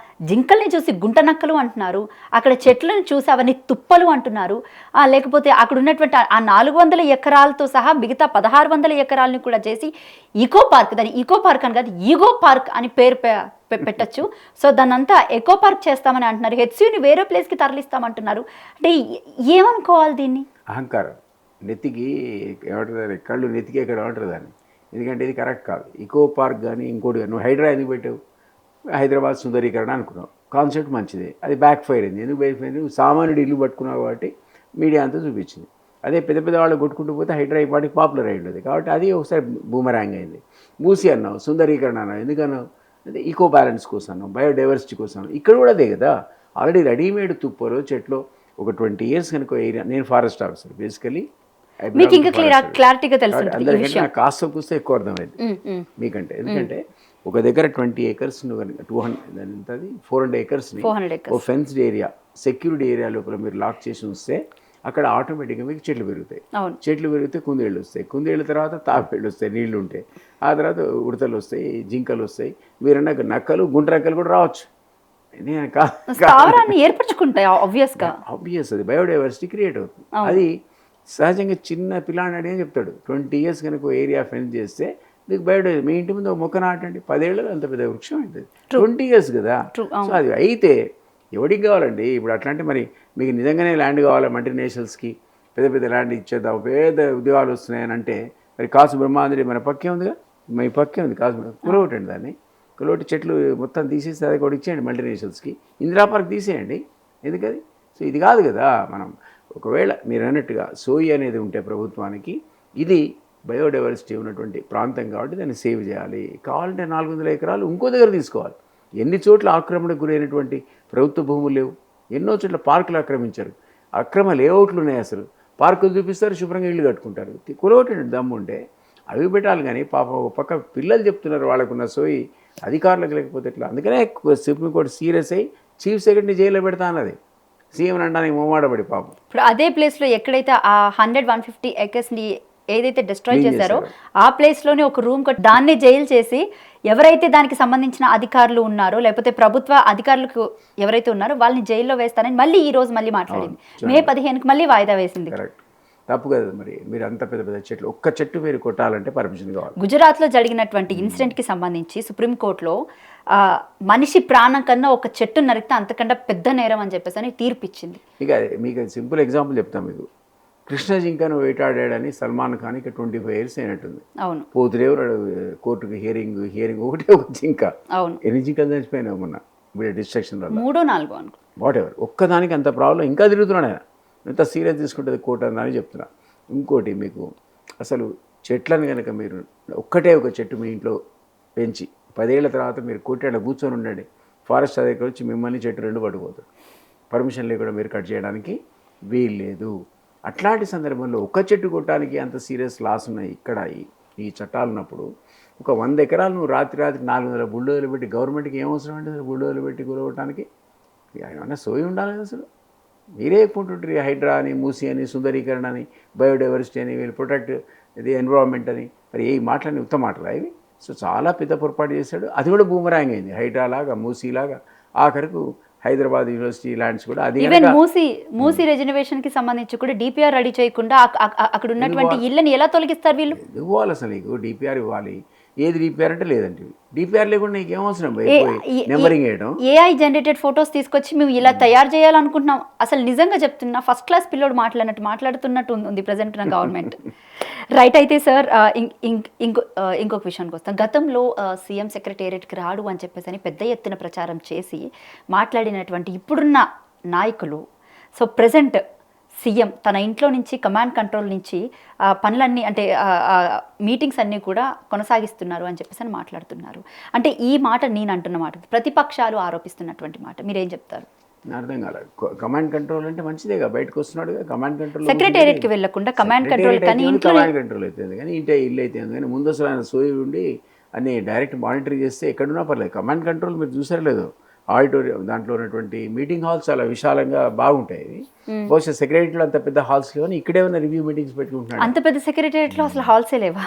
జింకల్ని చూసి గుంట నక్కలు అంటున్నారు, అక్కడ చెట్లను చూసి అవన్నీ తుప్పలు అంటున్నారు, లేకపోతే అక్కడ ఉన్నటువంటి ఆ 400 ఎకరాలతో సహా మిగతా 1600 ఎకరాలని కూడా చేసి ఈకో పార్క్, దాని ఈకో పార్క్ అని కాదు ఈగో పార్క్ అని పేరు పెట్టచ్చు. సో దాన్ని అంతా ఎకో పార్క్ చేస్తామని అంటున్నారు, హెచ్సియుని వేరే ప్లేస్కి తరలిస్తామంటున్నారు. అంటే ఏమనుకోవాలి దీన్ని? అహంకారం, నెత్తికి ఏమంటారు, కళ్ళు నెత్తికి ఎక్కడ ఏమంటారు దాన్ని. ఎందుకంటే ఇది కరెక్ట్ కాదు. ఈకో పార్క్ కానీ ఇంకోటి కానీ, నువ్వు హైడ్రా ఎందుకు పెట్టావు? హైదరాబాద్ సుందరీకరణ అనుకున్నావు, కాన్సెప్ట్ మంచిదే, అది బ్యాక్ ఫైర్ అయింది. ఎందుకు బ్యాక్ ఫైర్ అయింది? సామాన్యుడు ఇల్లు పట్టుకున్నావు కాబట్టి మీడియా అంతా చూపించింది. అదే పెద్ద పెద్ద వాళ్ళు కొట్టుకుంటూ పోతే హైడ్రా ఇప్పటికి పాపులర్ అయ్యింది కాబట్టి అది ఒకసారి బూమరాంగ్ అయింది. మూసి అన్నావు, సుందరీకరణ అన్నావు, ఎందుకన్నావు? అదే ఈకో బ్యాలెన్స్ కోసం అన్నావు, బయోడైవర్సిటీ కోసం అన్నావు. ఇక్కడ కూడా అదే కదా, ఆల్రెడీ రెడీమేడ్ తుప్పలో చెట్లు ఒక 20 years కనుక ఏరియా. నేను ఫారెస్ట్ ఆఫీసర్ బేసికలీ, మీకు ఇంకా క్లారిటీగా తెలుసు. అందరికంటే నాకు కాస్త కూస్తే ఎక్కువ అర్థమైంది మీకంటే. ఎందుకంటే ఒక దగ్గర 20 acres నువ్వు కనుక 400 acresని ఓ ఫెన్స్డ్ ఏరియా, సెక్యూరిటీ ఏరియా లోపల మీరు లాక్ చేసి ఉంచితే అక్కడ ఆటోమేటిక్గా మీకు చెట్లు పెరుగుతాయి. చెట్లు పెరిగితే కుందేళ్ళు వస్తాయి, కుందేళ్ళ తర్వాత తాపేళ్ళు వస్తాయి, నీళ్లు ఉంటాయి, ఆ తర్వాత ఉడతలు వస్తాయి, జింకలు వస్తాయి, మీరన్నా నక్కలు గుండ్రక్కలు కూడా రావచ్చు. ఏర్పరచుకుంటాయి ఆబ్వియస్, అది బయోడైవర్సిటీ క్రియేట్ అవుతుంది. అది సహజంగా చిన్న పిల్లాడి అడిగే చెప్తాడు, 20 years కనుక ఏరియా ఫెన్స్ చేస్తే మీకు బయోడైవర్సిటీ, మీ ఇంటి ముందు ఒక మొక్క నాటండి, 10 ఏళ్ళలో అంత పెద్ద వృక్షం అవుతుంది. 20 years కదా. సో అది అయితే ఎవరికి కావాలండి ఇప్పుడు అట్లాంటి? మరి మీకు నిజంగానే ల్యాండ్ కావాలి, మల్టీనేషనల్స్కి పెద్ద పెద్ద ల్యాండ్ ఇచ్చేద్దాం, పెద్ద ఉద్యోగాలు వస్తున్నాయని అంటే మరి కాసు బ్రహ్మాంజలి మన పక్కే ఉందిగా, మీ పక్కే ఉంది కాసు కులవటండి, దాన్ని కులవటి చెట్లు మొత్తం తీసేసి అది కూడా ఇచ్చేయండి మల్టీనేషనల్స్కి, ఇందిరా పార్క్ తీసేయండి. ఎందుకది? సో ఇది కాదు కదా. మనం ఒకవేళ మీరు అన్నట్టుగా సోయి అనేది ఉంటే ప్రభుత్వానికి, ఇది బయోడైవర్సిటీ ఉన్నటువంటి ప్రాంతం కాబట్టి దాన్ని సేవ్ చేయాలి. కావాలంటే 400 ఎకరాలు ఇంకో దగ్గర తీసుకోవాలి. ఎన్ని చోట్ల ఆక్రమణకు గురైనటువంటి ప్రభుత్వ భూములు లేవు, ఎన్నో చోట్ల పార్కులు ఆక్రమించారు, అక్రమ లేఅవుట్లు ఉన్నాయి. అసలు పార్కులు చూపిస్తారు, శుభ్రంగా ఇల్లు కట్టుకుంటారు. కులవటండి దమ్ము ఉంటే అవి పెట్టాలి. కానీ పాపం ఒక పక్క పిల్లలు చెప్తున్నారు వాళ్ళకున్న సోయి అధికారులకు లేకపోతే ఎట్లా. అందుకనే సుప్రీంకోర్టు సీరియస్ అయ్యి చీఫ్ సెక్రటరీ జైల్లో పెడతా అన్నది, సీఎం అనడానికి మొమ్మాటపడి పాపం. ఇప్పుడు అదే ప్లేస్లో ఎక్కడైతే ఆ 100-150 acresని ఏదైతే డిస్ట్రాయ్ చేశారో ఆ ప్లేస్లోనే ఒక రూమ్ కట్టి దాన్నే జైలు చేసి ఎవరైతే దానికి సంబంధించిన అధికారులు ఉన్నారో లేకపోతే ప్రభుత్వ అధికారులకు ఎవరైతే ఉన్నారో వాళ్ళని జైల్లో వేస్తారని మళ్ళీ ఈ రోజు మళ్ళీ మాట్లాడింది. మే 15కి మళ్ళీ వాయిదా వేసింది. తప్పు కదా. మరి మీరు అంత పెద్ద పెద్ద చెట్లు, ఒక్క చెట్టు మీరు కొట్టాలంటే పర్మిషన్ కావాలి. గుజరాత్లో జరిగినటువంటి ఇన్సిడెంట్కి సంబంధించి సుప్రీంకోర్టులో మనిషి ప్రాణం కన్నా ఒక చెట్టు నరికితే అంతకన్నా పెద్ద నేరం అని చెప్పేసి అని తీర్పు ఇచ్చింది. ఇక మీకు సింపుల్ ఎగ్జాంపుల్ చెప్తాను. మీకు కృష్ణ జింకను వేటాడాడని సల్మాన్ ఖాన్ ఇక 25 years అయినట్టుంది. అవును, పోతురేవు కోర్టుకు హియరింగ్ ఒకటే ఒక జింక. అవును, ఎన్ని జింకలు చచ్చిపోయినావు మొన్న వీళ్ళ డిస్ట్రక్షన్ వల్ల? 3-4 అనుకో, వాట్ ఎవర్. ఒక్కదానికి అంత ప్రాబ్లం, ఇంకా తిరుగుతున్నాడు ఆయన. ఎంత సీరియస్ తీసుకుంటుంది కోర్టు అని చెప్తున్నా. ఇంకోటి, మీకు అసలు చెట్లను కనుక మీరు ఒక్కటే ఒక చెట్టు మీ ఇంట్లో పెంచి 10 ఏళ్ల తర్వాత మీరు కోర్టులో కూర్చొని ఉండండి, ఫారెస్ట్ అధికారి వచ్చి మిమ్మల్ని చెట్టు 2 పట్టుకుపోతారు. పర్మిషన్ లేకుండా మీరు కట్ చేయడానికి వీలు లేదు. అట్లాంటి సందర్భంలో ఒక చెట్టు కొట్టడానికి అంత సీరియస్ లాస్ ఉన్నాయి ఇక్కడ ఈ చట్టాలు ఉన్నప్పుడు. ఒక 100 ఎకరాలు నువ్వు రాత్రి 400 బుల్డోజర్లు పెట్టి, గవర్నమెంట్కి ఏం అవసరం అంటే అసలు బుల్డోజర్లు పెట్టి కూలగొట్టడానికి? ఏమన్నా సోయి ఉండాలి కదా అసలు. మీరే ఎక్కుంటుంటారు హైడ్రా అని, మూసి అని, సుందరీకరణ అని, బయోడైవర్సిటీ అని, వీళ్ళు ప్రొటెక్ట్ ఇది ఎన్విరాన్మెంట్ అని. మరి ఏ మాటలని ఉత్తమ మాటలు ఇవి. సో చాలా పెద్ద పొరపాటు చేశాడు. అది కూడా బూమరాంగ్ అయింది. హైడ్రా లాగా, మూసీలాగా, ఆఖరకు హైదరాబాద్ యూనివర్సిటీ ల్యాండ్స్ కూడా. అది ఈవెన్ మూసీ రెజర్వేషన్ కి సంబంధించి కూడా డిపిఆర్ రెడీ చేయకుండా అక్కడ ఉన్నటువంటి ఇళ్ళని ఎలా తొలగిస్తారు వీళ్ళు? ఇవ్వాలి అసలు, నీకు డిపిఆర్ ఇవ్వాలి. ఏది డిపిఆర్ అంటే లేదంటే డిపిఆర్ లేకుండా నీకు ఏమవసరం? నెంబరింగ్ వేయడం, ఏఐ జనరేటెడ్ ఫొటోస్ తీసుకొచ్చి మేము ఇలా తయారు చేయాలనుకుంటున్నాం. అసలు నిజంగా చెప్తున్నా, ఫస్ట్ క్లాస్ పిల్లోడు మాట్లాడుతున్నట్టు ఉంది ప్రజెంట్ నా గవర్నమెంట్. రైట్. అయితే సార్ ఇంకొక విషయానికి వస్తాం. గతంలో సీఎం సెక్రటేరియట్కి రాడు అని చెప్పేసి అని పెద్ద ఎత్తున ప్రచారం చేసి మాట్లాడినటువంటి ఇప్పుడున్న నాయకులు, సో ప్రజెంట్ సీఎం తన ఇంట్లో నుంచి కమాండ్ కంట్రోల్ నుంచి పనులన్నీ అంటే మీటింగ్స్ అన్నీ కూడా కొనసాగిస్తున్నారు అని చెప్పేసి అని మాట్లాడుతున్నారు. అంటే ఈ మాట నేను అంటున్న మాట, ప్రతిపక్షాలు ఆరోపిస్తున్నటువంటి మాట, మీరేం చెప్తారు? అర్థం కాలేదు. కమాండ్ కంట్రోల్ అంటే మంచిదేగా, బయటకు వస్తున్నాడు. కమాండ్ కంట్రోల్ సెక్రటేరియట్కి వెళ్ళకుండా కమాండ్ కంట్రోల్, కానీ కమాండ్ కంట్రోల్ అవుతుంది. కానీ ఇల్లు అయితే కానీ ముందు అసలు ఆయన సోయి ఉండి అన్ని డైరెక్ట్ మానిటరింగ్ చేస్తే ఎక్కడున్నా పర్లేదు. కమాండ్ కంట్రోల్ మీరు చూసారో లేదో, ఆడిటోరియం దాంట్లో ఉన్నటువంటి మీటింగ్ హాల్స్ చాలా విశాలంగా బాగుంటాయి. బహుశా సెక్రటరీలో అంత పెద్ద హాల్స్ లేవని ఇక్కడే ఉన్న రివ్యూ మీటింగ్స్ పెట్టుకుంటున్నాడు. అంత పెద్ద సెక్రటేరియట్లో అసలు హాల్సే లేవా?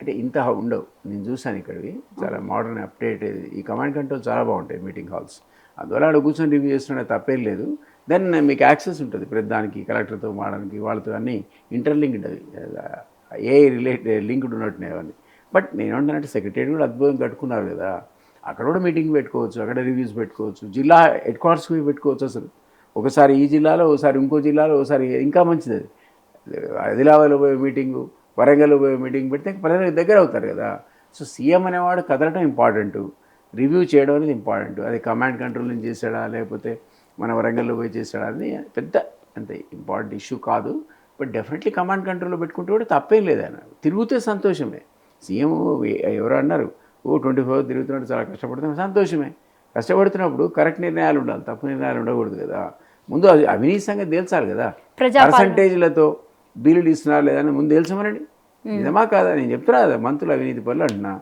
అంటే ఇంత ఉండవు. నేను చూసాను ఇక్కడివి చాలా మోడర్న్ అప్డేట్. ఈ కమాండ్ కంట్రోల్ చాలా బాగుంటాయి మీటింగ్ హాల్స్. అందువల్ల అక్కడ కూర్చొని రివ్యూ చేస్తున్న తప్పేం లేదు. దెన్ మీకు యాక్సెస్ ఉంటుంది ప్రతి దానికి, కలెక్టర్తో మాడడానికి వాళ్ళతో అన్నీ ఇంటర్లింక్డ్, అవి ఏ లింక్డ్ ఉన్నట్టున్నాయి అవన్నీ. బట్ నేను ఏమంటానంటే సెక్రటరీ కూడా అద్భుతం కట్టుకున్నారు కదా, అక్కడ కూడా మీటింగ్ పెట్టుకోవచ్చు, అక్కడ రివ్యూస్ పెట్టుకోవచ్చు, జిల్లా హెడ్ క్వార్టర్స్కి పెట్టుకోవచ్చు. అసలు ఒకసారి ఈ జిల్లాలో, ఒకసారి ఇంకో జిల్లాలో, ఒకసారి ఇంకా మంచిది అది. ఆదిలాబాద్లో పోయే మీటింగు, వరంగల్లో పోయే మీటింగ్ పెడితే ప్రజలకు దగ్గర అవుతారు కదా. సో సీఎం అనేవాడు కదలటం ఇంపార్టెంటు, రివ్యూ చేయడం అనేది ఇంపార్టెంట్. అది కమాండ్ కంట్రోల్ నుంచి చేసాడా లేకపోతే మన వరంగల్లో పోయి చేసాడా అని పెద్ద అంత ఇంపార్టెంట్ ఇష్యూ కాదు. బట్ డెఫినెట్లీ కమాండ్ కంట్రోల్లో పెట్టుకుంటే కూడా తప్పేం లేదు. ఆయన తిరుగుతే సంతోషమే. సీఎం ఎవరు అన్నారు 24 తిరుగుతున్నాడు, చాలా కష్టపడుతున్నాడు, సంతోషమే. కష్టపడుతున్నప్పుడు కరెక్ట్ నిర్ణయాలు ఉండాలి, తప్పు నిర్ణయాలు ఉండకూడదు కదా. ముందు అది అవినీతి సంగతి తేల్చాలి కదా. పర్సంటేజ్లతో బిల్లులు ఇస్తున్నారు లేదని ముందు తెలుసమనండి. నిజమా కాదా? నేను చెప్తున్నా కదా, మంత్రులు అవినీతి పనులు అంటున్నా,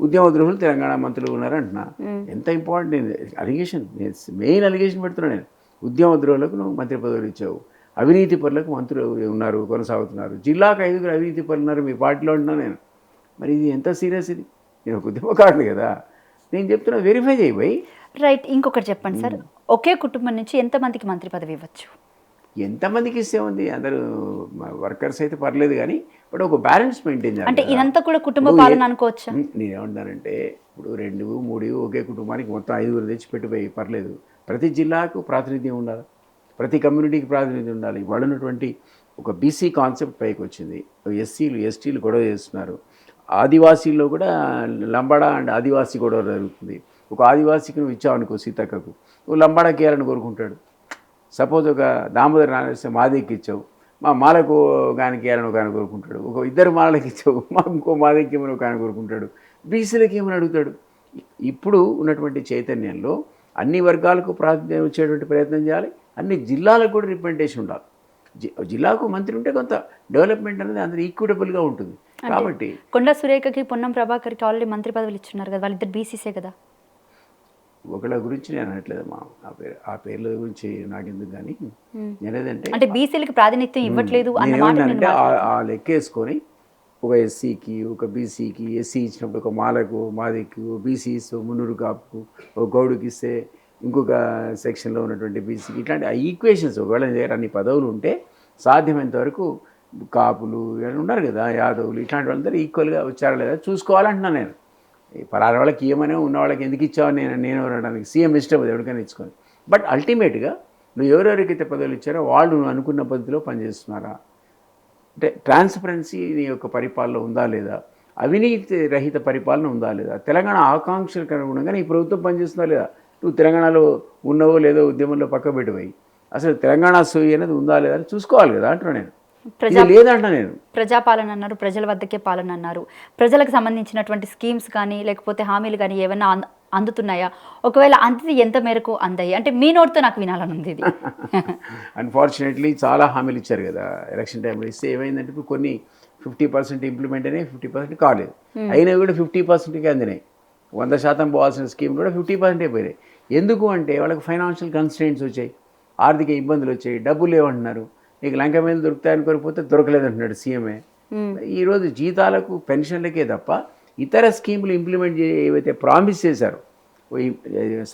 ఉద్యమ ద్రోహులు తెలంగాణ మంత్రులు ఉన్నారు అంటున్నా. ఎంత ఇంపార్టెంట్ అలిగేషన్, మెయిన్ అలిగేషన్ పెడుతున్నా నేను. ఉద్యమ ద్రోహులకు నువ్వు మంత్రి పదవులు ఇచ్చావు, అవినీతి పనులకు మంత్రులు ఉన్నారు, కొనసాగుతున్నారు. జిల్లాకు 5 అవినీతి పనులు ఉన్నారు మీ పార్టీలో ఉంటున్నా నేను. మరి ఇది ఎంత సీరియస్? ఇది నేను ఒక ఉద్యమకారుడు కదా, నేను చెప్తున్నా వెరిఫై చేయబోయి. రైట్. ఇంకొకటి చెప్పండి సార్, ఒకే కుటుంబం నుంచి ఎంతమందికి మంత్రి పదవి ఇవ్వచ్చు? ఎంతమందికి ఇస్తే ఉంది, అందరూ వర్కర్స్ అయితే పర్లేదు కానీ, బట్ ఒక బ్యాలెన్స్ మెయింటైన్ చేయాలి. అంటే ఇదంతా కూడా కుటుంబ పాలన అనుకోవచ్చా? నేనేమంటానంటే ఇప్పుడు 2, 3 ఒకే కుటుంబానికి మొత్తం 5 తెచ్చిపెట్టిపోయి పర్లేదు. ప్రతి జిల్లాకు ప్రాతినిధ్యం ఉండాలి, ప్రతి కమ్యూనిటీకి ప్రాతినిధ్యం ఉండాలి. వాళ్ళు ఉన్నటువంటి ఒక బీసీ కాన్సెప్ట్ పైకి వచ్చింది. ఎస్సీలు ఎస్టీలు గొడవ చేస్తున్నారు. ఆదివాసీల్లో కూడా లంబాడా అండ్ ఆదివాసీ గొడవ జరుగుతుంది. ఒక ఆదివాసీకి నువ్వు ఇచ్చావనుకో సీతక్కకు, నువ్వు లంబాడాకి ఇవ్వాలని కోరుకుంటాడు. సపోజ్ ఒక దామోదర నాగేశ్వర మాదికి ఇచ్చావు, మా మాలకు గానికి ఇవ్వాలని ఒక ఆయన కోరుకుంటాడు. ఒక 2 మాలకి ఇచ్చావు, మా ఇంకో మాదికి ఏమని ఒక ఆయన కోరుకుంటాడు. బీసీలకి ఏమని అడుగుతాడు. ఇప్పుడు ఉన్నటువంటి చైతన్యంలో అన్ని వర్గాలకు ప్రాతినిధ్యం ఇచ్చేటువంటి ప్రయత్నం చేయాలి. అన్ని జిల్లాలకు కూడా రిప్రజెంటేషన్ ఉండాలి. జిల్లాకు మంత్రి ఉంటే కొంత డెవలప్మెంట్ అనేది అందరూ ఈక్విటబుల్గా ఉంటుంది. కాబట్టి కొండా సురేఖకి, పొన్నం ప్రభాకర్కి ఆల్రెడీ మంత్రి పదవులు ఇచ్చున్నారు కదా, వాళ్ళిద్దరు బీసీసే కదా. ఒకళ్ళ గురించి నేను అనట్లేదమ్మా, ఆ పేర్ల గురించి నాకెందుకు. కానీ నేనేదంటే అంటే బీసీలకి ప్రాతినిధ్యం ఇవ్వట్లేదు అన్న మాట అంటే ఆ లెక్కేసుకొని ఒక ఎస్సీకి, ఒక బీసీకి, ఎస్సీ ఇచ్చినప్పుడు ఒక మాలకు, మాదికి, బీసీ ఇస్తే మున్నూరు కాపుకు, ఒక గౌడుకి ఇస్తే ఇంకొక సెక్షన్లో ఉన్నటువంటి బీసీకి, ఇట్లాంటి ఆ ఈక్వేషన్స్ ఒకవేళ దగ్గర అన్ని పదవులు ఉంటే సాధ్యమైనంత వరకు కాపులు ఉన్నారు కదా, యాదవులు, ఇట్లాంటి వాళ్ళందరూ ఈక్వల్గా వచ్చారా లేదా చూసుకోవాలంటున్నాను నేను. పలానా వాళ్ళకి ఏమైనా ఉన్న వాళ్ళకి ఎందుకు ఇచ్చావని నేను అనడానికి సీఎం ఇష్టం ఎవరికైనా ఇచ్చుకొని. బట్ అల్టిమేట్గా నువ్వు ఎవరెవరికైతే పదవులు ఇచ్చారో వాళ్ళు నువ్వు అనుకున్న పద్ధతిలో పనిచేస్తున్నారా, అంటే ట్రాన్స్పరెన్సీ నీ యొక్క పరిపాలన ఉందా లేదా, అవినీతి రహిత పరిపాలన ఉందా లేదా, తెలంగాణ ఆకాంక్షలకు అనుగుణంగా నీ ప్రభుత్వం పనిచేస్తుందా లేదా. నువ్వు తెలంగాణలో ఉన్నవో లేదో ఉద్యమంలో పక్క పెట్టిపోయి అసలు తెలంగాణ సోయి అనేది ఉందా లేదా అని చూసుకోవాలి కదా అంటున్నా నేను. లేదంట నేను ప్రజాపాలన అన్నారు, ప్రజల వద్దకే పాలన అన్నారు. ప్రజలకు సంబంధించినటువంటి స్కీమ్స్ కానీ లేకపోతే హామీలు కానీ ఏమైనా అందుతున్నాయా? ఒకవేళ అందితే ఎంత మేరకు అందాయి? అంటే మీ నోటితో నాకు వినాలని ఉంది ఇది. అన్ఫార్చునేట్లీ చాలా హామీలు ఇచ్చారు కదా ఎలక్షన్ టైంలో. ఇస్తే ఏమైందంటే ఇప్పుడు కొన్ని 50% ఇంప్లిమెంట్ అయినాయి, 50% కాలేదు. అయినా కూడా 50%కి అందినాయి. 100% పోవాల్సిన స్కీమ్ కూడా 50% అయిపోయినాయి. ఎందుకు అంటే వాళ్ళకి ఫైనాన్షియల్ కన్స్ట్రెయింట్స్ వచ్చాయి, ఆర్థిక ఇబ్బందులు వచ్చాయి, డబ్బులు లేవంటున్నారు. నీకు లంక మీద దొరుకుతాయని కోరిపోతే దొరకలేదంటున్నాడు సీఎంఏ. ఈరోజు జీతాలకు పెన్షన్లకే తప్ప ఇతర స్కీములు ఇంప్లిమెంట్ ఏవైతే ప్రామిస్ చేశారో,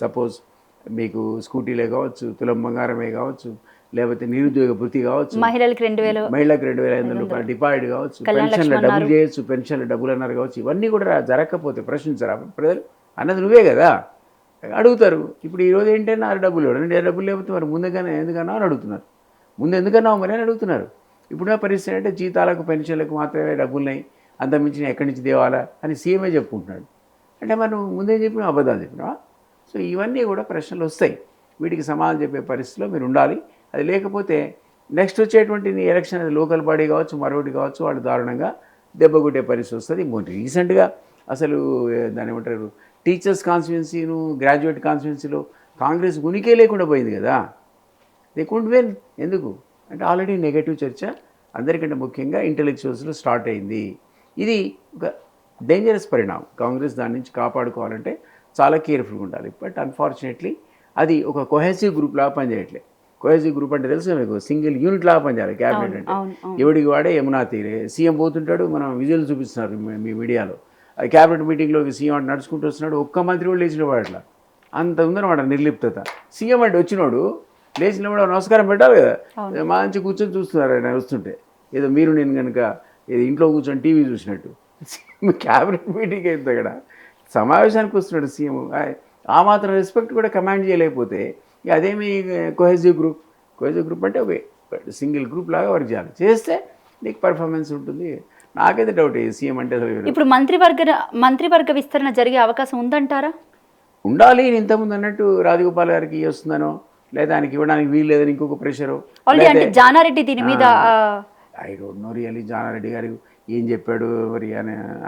సపోజ్ మీకు స్కూటీలే కావచ్చు, తులం బంగారమే కావచ్చు, లేకపోతే నిరుద్యోగ భృతి కావచ్చు, మహిళలకు 2,500 రూపాయలు డిపాజిట్ కావచ్చు, పెన్షన్ల డబ్బులు చేయొచ్చు, పెన్షన్ల డబ్బులు అన్నారు కావచ్చు, ఇవన్నీ కూడా జరగకపోతే ప్రశ్నించారా ప్రజలు అన్నది నువ్వే కదా అడుగుతారు. ఇప్పుడు ఈరోజు ఏంటంటే నాకు డబ్బులు ఇవ్వడం, డబ్బులు లేకపోతే మరి ముందుగానే ఎందుకన్నా అని అడుగుతున్నారు. ముందు ఎందుకన్నావు మరి అని అడుగుతున్నారు. ఇప్పుడు పరిస్థితి అంటే జీతాలకు పెన్షన్లకు మాత్రమే డబ్బులున్నాయి, అంతమించిన ఎక్కడి నుంచి తేవాలా అని సీఎంఏ చెప్పుకుంటున్నాడు. అంటే మరి నువ్వు ముందేం చెప్పినా అబద్ధాలు చెప్పినావా? సో ఇవన్నీ కూడా ప్రశ్నలు వస్తాయి. వీటికి సమాధానం చెప్పే పరిస్థితిలో మీరు ఉండాలి. అది లేకపోతే నెక్స్ట్ వచ్చేటువంటి నీ ఎలక్షన్ అది లోకల్ బాడీ కావచ్చు, మరొకటి కావచ్చు, వాళ్ళు దారుణంగా దెబ్బకొట్టే పరిస్థితి వస్తుంది. రీసెంట్గా అసలు దాని ఏమంటారు టీచర్స్ కాన్స్టిట్యున్సీను, గ్రాడ్యుయేట్ కాన్స్టిట్యున్సీలో కాంగ్రెస్ ఉనికే లేకుండా పోయింది కదా. They can't win. ఎందుకు అంటే ఆల్రెడీ నెగటివ్ చర్చ అందరికంటే ముఖ్యంగా ఇంటెలెక్చువల్స్లో స్టార్ట్ అయింది. ఇది ఒక డేంజరస్ పరిణామం. కాంగ్రెస్ దాని నుంచి కాపాడుకోవాలంటే చాలా కేర్ఫుల్గా ఉండాలి. బట్ అన్ఫార్చునేట్లీ అది ఒక కొహెసివ్ గ్రూప్ లాగా పనిచేయట్లేదు. కోహెసివ్ గ్రూప్ అంటే తెలుసు మీకు, సింగిల్ యూనిట్ లాగా పనిచేయాలి క్యాబినెట్ అంటే. అవును. ఎవడికి వాడే యమునా తీరే, సీఎం పోతుంటాడు, మనం విజువల్ చూపిస్తున్నారు మీ మీడియాలో, అది క్యాబినెట్ మీటింగ్లోకి సీఎం అంటే నడుచుకుంటూ వస్తున్నాడు, ఒక్క మంత్రి కూడా లేచిన వాడు అట్లా, అంత ఉందన్నమాట నిర్లిప్తత. సీఎం అంటే వచ్చినోడు లేచిన కూడా నమస్కారం పెట్టాలి కదా, మంచి కూర్చొని చూస్తున్నారు ఆయన వస్తుంటే, ఏదో మీరు నేను కనుక ఏదో ఇంట్లో కూర్చొని టీవీ చూసినట్టు. క్యాబినెట్ మీటింగ్ అయితే అక్కడ సమావేశానికి వస్తున్నాడు సీఎం, ఆ మాత్రం రెస్పెక్ట్ కూడా కమాండ్ చేయలేకపోతే ఇక అదేమి కోహెసివ్ గ్రూప్ అంటే ఒక సింగిల్ గ్రూప్ లాగా వర్క్ చేయాలి, చేస్తే నీకు పర్ఫార్మెన్స్ ఉంటుంది. నాకైతే డౌట్ సీఎం అంటే అసలు ఇప్పుడు మంత్రివర్గ విస్తరణ జరిగే అవకాశం ఉందంటారా? ఉండాలి. ఇంతకుముందు అన్నట్టు రాజగోపాల్ గారికి వస్తుందనో, లేదా ఆయనకి ఇవ్వడానికి వీలు లేదని ఇంకొక ప్రెషరు. ఆల్రెడీ అంటే జానారెడ్డి దీని మీద I don't know really Janareddy గారు ఏం చెప్పాడు మరి,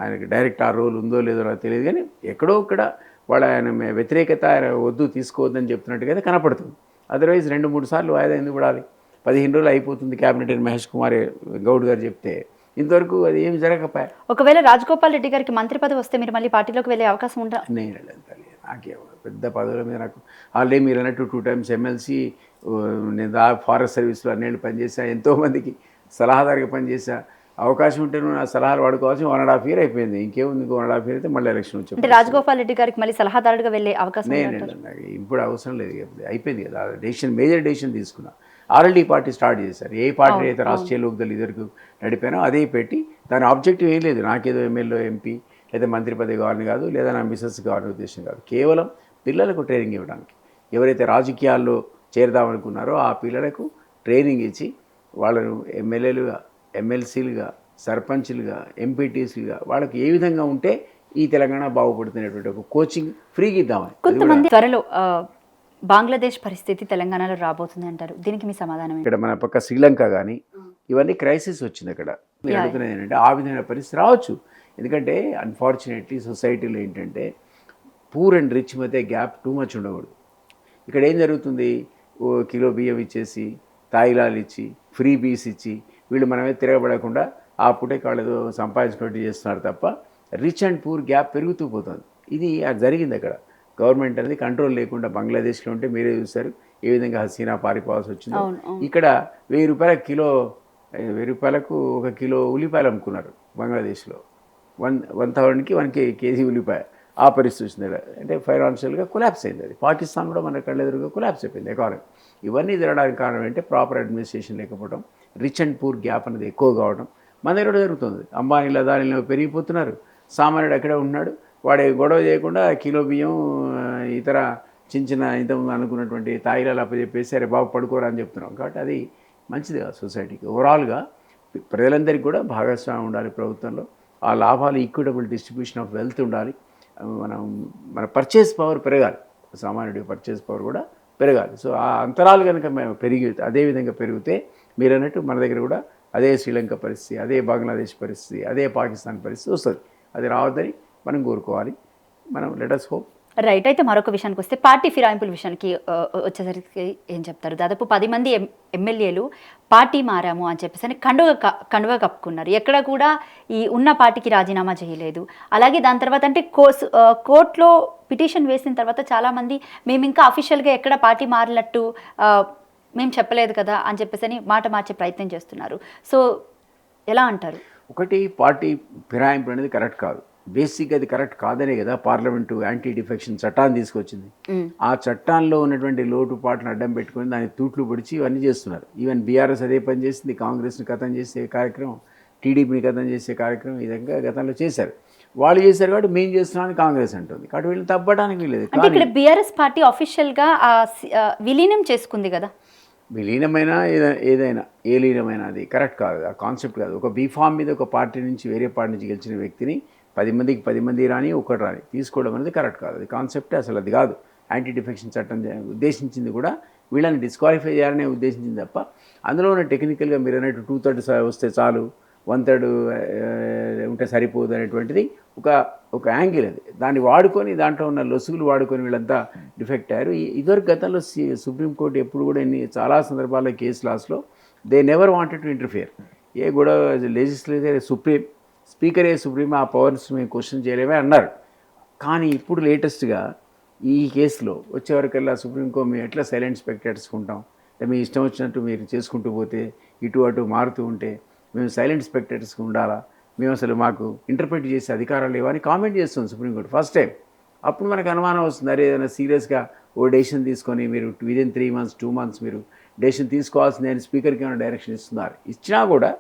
ఆయనకి డైరెక్ట్ ఆ రోల్ ఉందో లేదో నాకు తెలియదు, కానీ ఎక్కడో ఇక్కడ వాళ్ళ ఆయన వ్యతిరేకత ఆయన వద్దు తీసుకోవద్దని చెప్తున్నట్టుగా కనపడుతుంది. అదర్వైజ్ 2-3 సార్లు వాయిదా ఎందుకు పడాలి? 15 రోజులు అయిపోతుంది క్యాబినెట్ అని మహేష్ కుమార్ గౌడ్ గారు చెప్తే ఇంతవరకు అది ఏమి జరగకపోయా. ఒకవేళ రాజగోపాల్ రెడ్డి గారికి మంత్రి పదవి వస్తే మీరు మళ్ళీ పార్టీలోకి వెళ్ళే అవకాశం ఉందా? నేను వెళ్ళను తల్లి, నాకేమో పెద్ద పదవుల మీద నాకు ఆల్రెడీ మీరు అన్నట్టు 2 times ఎమ్మెల్సీ, నేను ఫారెస్ట్ సర్వీస్లో 2 పనిచేసా, ఎంతోమందికి సలహాదారుగా పనిచేసా. అవకాశం ఉంటే నువ్వు నా సలహాలు వాడుకోవాల్సి 1.5 year అయిపోయింది, ఇంకేముంది, 1.5 year అయితే మళ్ళీ ఎలక్షన్ వచ్చి. అంటే రాజగోపాల్ రెడ్డి గారికి మళ్ళీ సలహాదారుగా వెళ్ళే అవకాశం నేను నాకు ఇప్పుడు అవసరం లేదు, అయిపోయింది కదా డెసిషన్, మేజర్ డెసిషన్ తీసుకున్నా. ఆల్రెడీ పార్టీ స్టార్ట్ చేశారు, ఏ పార్టీ అయితే రాష్ట్రీయ లోక్దళ్ ఇద్దరికి నడిపానో అదే పెట్టి, దాని ఆబ్జెక్టివ్ ఏం లేదు, నాకేదో ఎమ్మెల్యే ఎంపీ లేదా మంత్రి పదవి కావాలని కాదు, లేదా నా మిసెస్ కావాలని ఉద్దేశం కాదు, కేవలం పిల్లలకు ట్రైనింగ్ ఇవ్వడానికి. ఎవరైతే రాజకీయాల్లో చేరదామనుకున్నారో ఆ పిల్లలకు ట్రైనింగ్ ఇచ్చి వాళ్ళను ఎమ్మెల్యేలుగా, ఎమ్మెల్సీలుగా, సర్పంచ్లుగా, ఎంపీటీసీలుగా వాళ్ళకి ఏ విధంగా ఉంటే ఈ తెలంగాణ బాగుపడుతున్నటువంటి ఒక కోచింగ్ ఫ్రీగా ఇద్దామని. కొంతమంది త్వరలో బంగ్లాదేశ్ పరిస్థితి తెలంగాణలో రాబోతుంది అంటారు, దీనికి మీ సమాధానం? ఇక్కడ మన పక్క శ్రీలంక కానీ ఇవన్నీ క్రైసిస్ వచ్చింది అక్కడ. మీరు అడుగుతున్నది ఏంటంటే ఆ విధమైన పరిస్థితి రావచ్చు, ఎందుకంటే అన్ఫార్చునేట్లీ సొసైటీలో ఏంటంటే పూర్ అండ్ రిచ్ మధ్య గ్యాప్ టూ మచ్ ఉండకూడదు. ఇక్కడ ఏం జరుగుతుంది, ఓ కిలో బియ్యం ఇచ్చేసి, తాయిలాలు ఇచ్చి, ఫ్రీ బీస్ ఇచ్చి, వీళ్ళు మనమే తిరగబడకుండా ఆ పూటకి వాళ్ళు ఏదో సంపాదించుకున్నట్టు చేస్తున్నారు తప్ప రిచ్ అండ్ పూర్ గ్యాప్ పెరుగుతూ పోతుంది. ఇది అది జరిగింది అక్కడ. గవర్నమెంట్ అనేది కంట్రోల్ లేకుండా బంగ్లాదేశ్లో ఉంటే మీరే చూస్తారు ఏ విధంగా హసీనా పారిపోవాల్సి వచ్చిందో. ఇక్కడ 1000 రూపాయల కిలో, 1000 రూపాయలకు 1 కిలో ఉల్లిపాయలు అమ్ముకున్నారు బంగ్లాదేశ్లో. 1000కి 1 కేజీ ఉల్లిపాయ, ఆ పరిస్థితి వచ్చింది. అంటే ఫైనాన్షియల్గా కొలాప్స్ అయింది అది. పాకిస్తాన్ కూడా మన కళ్ళెదురుగా కొలాప్స్ అయిపోయింది ఎకానమీ. ఇవన్నీ జరగడానికి కారణం ఏంటంటే ప్రాపర్ అడ్మినిస్ట్రేషన్ లేకపోవడం, రిచ్ అండ్ పూర్ గ్యాప్ అనేది ఎక్కువ కావడం. మన దగ్గర కూడా జరుగుతుంది. అంబానీల దానిలో పెరిగిపోతున్నారు, సామాన్యుడు అక్కడే ఉన్నాడు, వాడే గొడవ చేయకుండా కిలో బియ్యం ఇతర చిన్న ఇంతకుముందు అనుకున్నటువంటి తాయిలాలు అప్పచెప్పేసి అరే బాబు పడుకోరా అని చెప్తున్నాం. కాబట్టి అది మంచిది కాదు సొసైటీకి. ఓవరాల్గా ప్రజలందరికీ కూడా భాగస్వామ్యం ఉండాలి ప్రభుత్వంలో, ఆ లాభాలు ఈక్విటబుల్ డిస్ట్రిబ్యూషన్ ఆఫ్ వెల్త్ ఉండాలి. మన పర్చేస్ పవర్ పెరగాలి, సామాన్యుడి పర్చేస్ పవర్ కూడా పెరగాలి. సో ఆ అంతరాలు కనుక మేము అదేవిధంగా పెరిగితే మీరు అన్నట్టు మన దగ్గర కూడా అదే శ్రీలంక పరిస్థితి, అదే బంగ్లాదేశ్ పరిస్థితి, అదే పాకిస్తాన్ పరిస్థితి వస్తుంది. అది రావద్దని మనం కోరుకోవాలి. మనం లెట్ us hope. రైట్. అయితే మరొక విషయానికి వస్తే పార్టీ ఫిరాయింపుల విషయానికి వచ్చేసరికి ఏం చెప్తారు? దాదాపు 10 మంది ఎమ్మెల్యేలు పార్టీ మారాము అని చెప్పేసి అని కండువ కప్పుకున్నారు. ఎక్కడ కూడా ఈ ఉన్న పార్టీకి రాజీనామా చేయలేదు. అలాగే దాని తర్వాత అంటే కోర్టులో పిటిషన్ వేసిన తర్వాత చాలామంది మేము ఇంకా అఫీషియల్గా ఎక్కడ పార్టీ మారినట్టు మేము చెప్పలేదు కదా అని చెప్పేసి అని మాట మార్చే ప్రయత్నం చేస్తున్నారు. సో ఎలా అంటారు? ఒకటి, పార్టీ ఫిరాయింపు అనేది కరెక్ట్ కాదు. బేసిక్గా అది కరెక్ట్ కాదనే కదా పార్లమెంటు యాంటీ డిఫెక్షన్ చట్టాన్ని తీసుకొచ్చింది. ఆ చట్టాల్లో ఉన్నటువంటి లోటుపాట్లను అడ్డం పెట్టుకొని దాన్ని తూట్లు పొడిచి ఇవన్నీ చేస్తున్నారు. ఈవెన్ బీఆర్ఎస్ అదే పని చేసింది, కాంగ్రెస్ని ఖతం చేసే కార్యక్రమం, టీడీపీని ఖతం చేసే కార్యక్రమం ఈ విధంగా గతంలో చేశారు. వాళ్ళు చేశారు కాబట్టి మేము చేస్తున్నామని కాంగ్రెస్ అంటుంది. కాబట్టి వీళ్ళని తప్పడానికి వీలేదు. అంటే ఇక్కడ బీఆర్ఎస్ పార్టీ అఫీషియల్గా విలీనం చేసుకుంది కదా. విలీనమైన ఏదైనా ఏ లీనమైనా అది కరెక్ట్ కాదు, ఆ కాన్సెప్ట్ కాదు. ఒక బీఫామ్ మీద ఒక పార్టీ నుంచి వేరే పార్టీ నుంచి గెలిచిన వ్యక్తిని 10 మందికి 10 మంది రాని ఒకటి రాని తీసుకోవడం అనేది కరెక్ట్ కాదు. అది కాన్సెప్టే అసలు అది కాదు. యాంటీ డిఫెక్షన్ చట్టం ఉద్దేశించింది కూడా వీళ్ళని డిస్క్వాలిఫై చేయాలనే ఉద్దేశించింది తప్ప అందులో ఉన్న టెక్నికల్గా మీరు అన్నట్టు 2/3 వస్తే చాలు, 1/3 ఉంటే సరిపోదు అనేటువంటిది ఒక యాంగిల్. అది దాన్ని వాడుకొని దాంట్లో ఉన్న లొసుగులు వాడుకొని వీళ్ళంతా డిఫెక్ట్ అయ్యారు. ఇదివరకు గతంలో సుప్రీంకోర్టు ఎప్పుడు కూడా చాలా సందర్భాల్లో కేసు లాస్లో they never wanted to interfere. ఏ కూడా లెజిస్లేచర్ స్పీకరే సుప్రీం, ఆ పవర్స్ మేము క్వశ్చన్ చేయలేమే అన్నారు. కానీ ఇప్పుడు లేటెస్ట్గా ఈ కేసులో వచ్చేవరకల్లా సుప్రీంకోర్టు మేము ఎట్లా సైలెంట్ స్పెక్టేటర్స్ ఉంటాం, మీ ఇష్టం వచ్చినట్టు మీరు చేసుకుంటూ పోతే ఇటు అటు మారుతూ ఉంటే మేము సైలెంట్ స్పెక్టేటర్స్గా ఉండాలా, మేము అసలు మాకు ఇంటర్ప్రిట్ చేసే అధికారాలు లేవని కామెంట్ చేస్తుంది సుప్రీంకోర్టు ఫస్ట్ టైం. అప్పుడు మనకు అనుమానం వస్తుంది, అరే ఏదైనా సీరియస్గా ఓ డెసిషన్ తీసుకొని మీరు విదిన్ 3 months 2 months మీరు డెసిషన్ తీసుకోవాల్సిందే అని స్పీకర్కి ఏమైనా డైరెక్షన్ ఇస్తున్నారు. ఇచ్చినా కూడా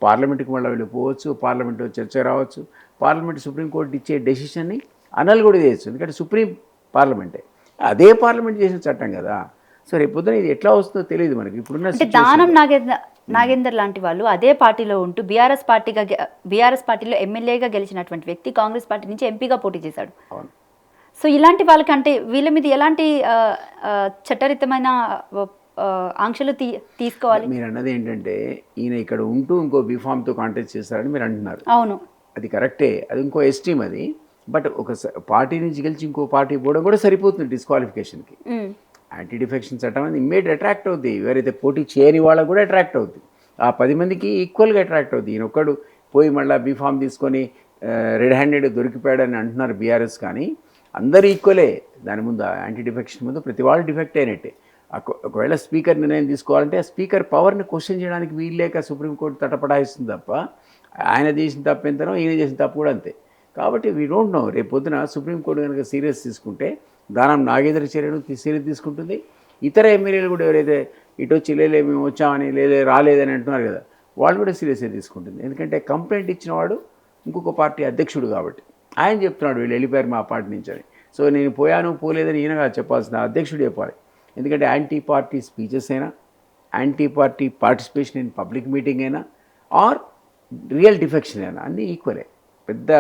పార్లమెంట్కి మళ్ళీ వెళ్ళిపోవచ్చు, పార్లమెంట్లో చర్చ రావచ్చు, పార్లమెంట్ సుప్రీంకోర్టు ఇచ్చే డెసిషన్ని అనల్ కూడా చేయొచ్చు, ఎందుకంటే సుప్రీం పార్లమెంటే, అదే పార్లమెంట్ చేసిన చట్టం కదా. సో రేపొద్దున ఇది ఎట్లా వస్తుందో తెలియదు మనకి ఇప్పుడున్న అంటే దానం నాగేందర్ లాంటి వాళ్ళు అదే పార్టీలో ఉంటూ బీఆర్ఎస్ పార్టీలో ఎమ్మెల్యేగా గెలిచినటువంటి వ్యక్తి కాంగ్రెస్ పార్టీ నుంచి ఎంపీగా పోటీ చేశాడు. అవును. సో ఇలాంటి వాళ్ళకి అంటే వీళ్ళ మీద ఎలాంటి చట్టరీతమైన ఆంక్షలు తీసుకోవాలి? మీరు అన్నది ఏంటంటే ఈయన ఇక్కడ ఉంటూ ఇంకో బీఫామ్తో కాంటాక్ట్ చేస్తారని మీరు అంటున్నారు. అవును, అది కరెక్టే, అది ఇంకో ఎస్టీమ్ అది. బట్ ఒక పార్టీ నుంచి గెలిచి ఇంకో పార్టీ పోవడం కూడా సరిపోతుంది డిస్క్వాలిఫికేషన్కి. యాంటీ డిఫెక్షన్ చట్టం అనేది ఇమ్మీడియట్ అట్రాక్ట్ అవుతుంది, ఎవరైతే పోటీ చేయని వాళ్ళకు కూడా అట్రాక్ట్ అవుతుంది, ఆ 10 మందికి ఈక్వల్గా అట్రాక్ట్ అవుతుంది. ఈయన ఒక్కడు పోయి మళ్ళీ బీఫామ్ తీసుకొని రెడ్ హ్యాండెడ్ దొరికిపోయాడని అంటున్నారు బీఆర్ఎస్, కానీ అందరూ ఈక్వలే దాని ముందు, యాంటీ డిఫెక్షన్ ముందు ప్రతి వాళ్ళు డిఫెక్ట్ అయినట్టే. ఒకవేళ స్పీకర్ నిర్ణయం తీసుకోవాలంటే ఆ స్పీకర్ పవర్ని క్వశ్చన్ చేయడానికి వీల్లేక సుప్రీంకోర్టు తటపడాయిస్తుంది తప్ప ఆయన చేసిన తప్పు ఎంతనో ఈయన చేసిన తప్పు కూడా అంతే. కాబట్టి వీ డోంట్ నో, రేపు పొద్దున సుప్రీంకోర్టు కనుక సీరియస్ తీసుకుంటే దానం నాగేంద్ర చర్యను సీరియస్ తీసుకుంటుంది. ఇతర ఎమ్మెల్యేలు కూడా ఎవరైతే ఇటు వచ్చి లేలే మేము వచ్చామని లేలే రాలేదని అంటున్నారు కదా, వాళ్ళు కూడా సీరియస్గా తీసుకుంటుంది. ఎందుకంటే కంప్లైంట్ ఇచ్చిన వాడు ఇంకొక పార్టీ అధ్యక్షుడు కాబట్టి ఆయన చెప్తున్నాడు వీళ్ళు వెళ్ళిపోయారు మా పార్టీ నుంచి అని. సో నేను పోయాను పోలేదని ఈయనగా చెప్పాల్సిన అధ్యక్షుడు చెప్పాలి. ఎందుకంటే యాంటీ పార్టీ స్పీచెస్ అయినా, anti party participation in public meeting అయినా, ఆర్ రియల్ డిఫెక్షన్ అయినా అన్నీ ఈక్వలే, పెద్ద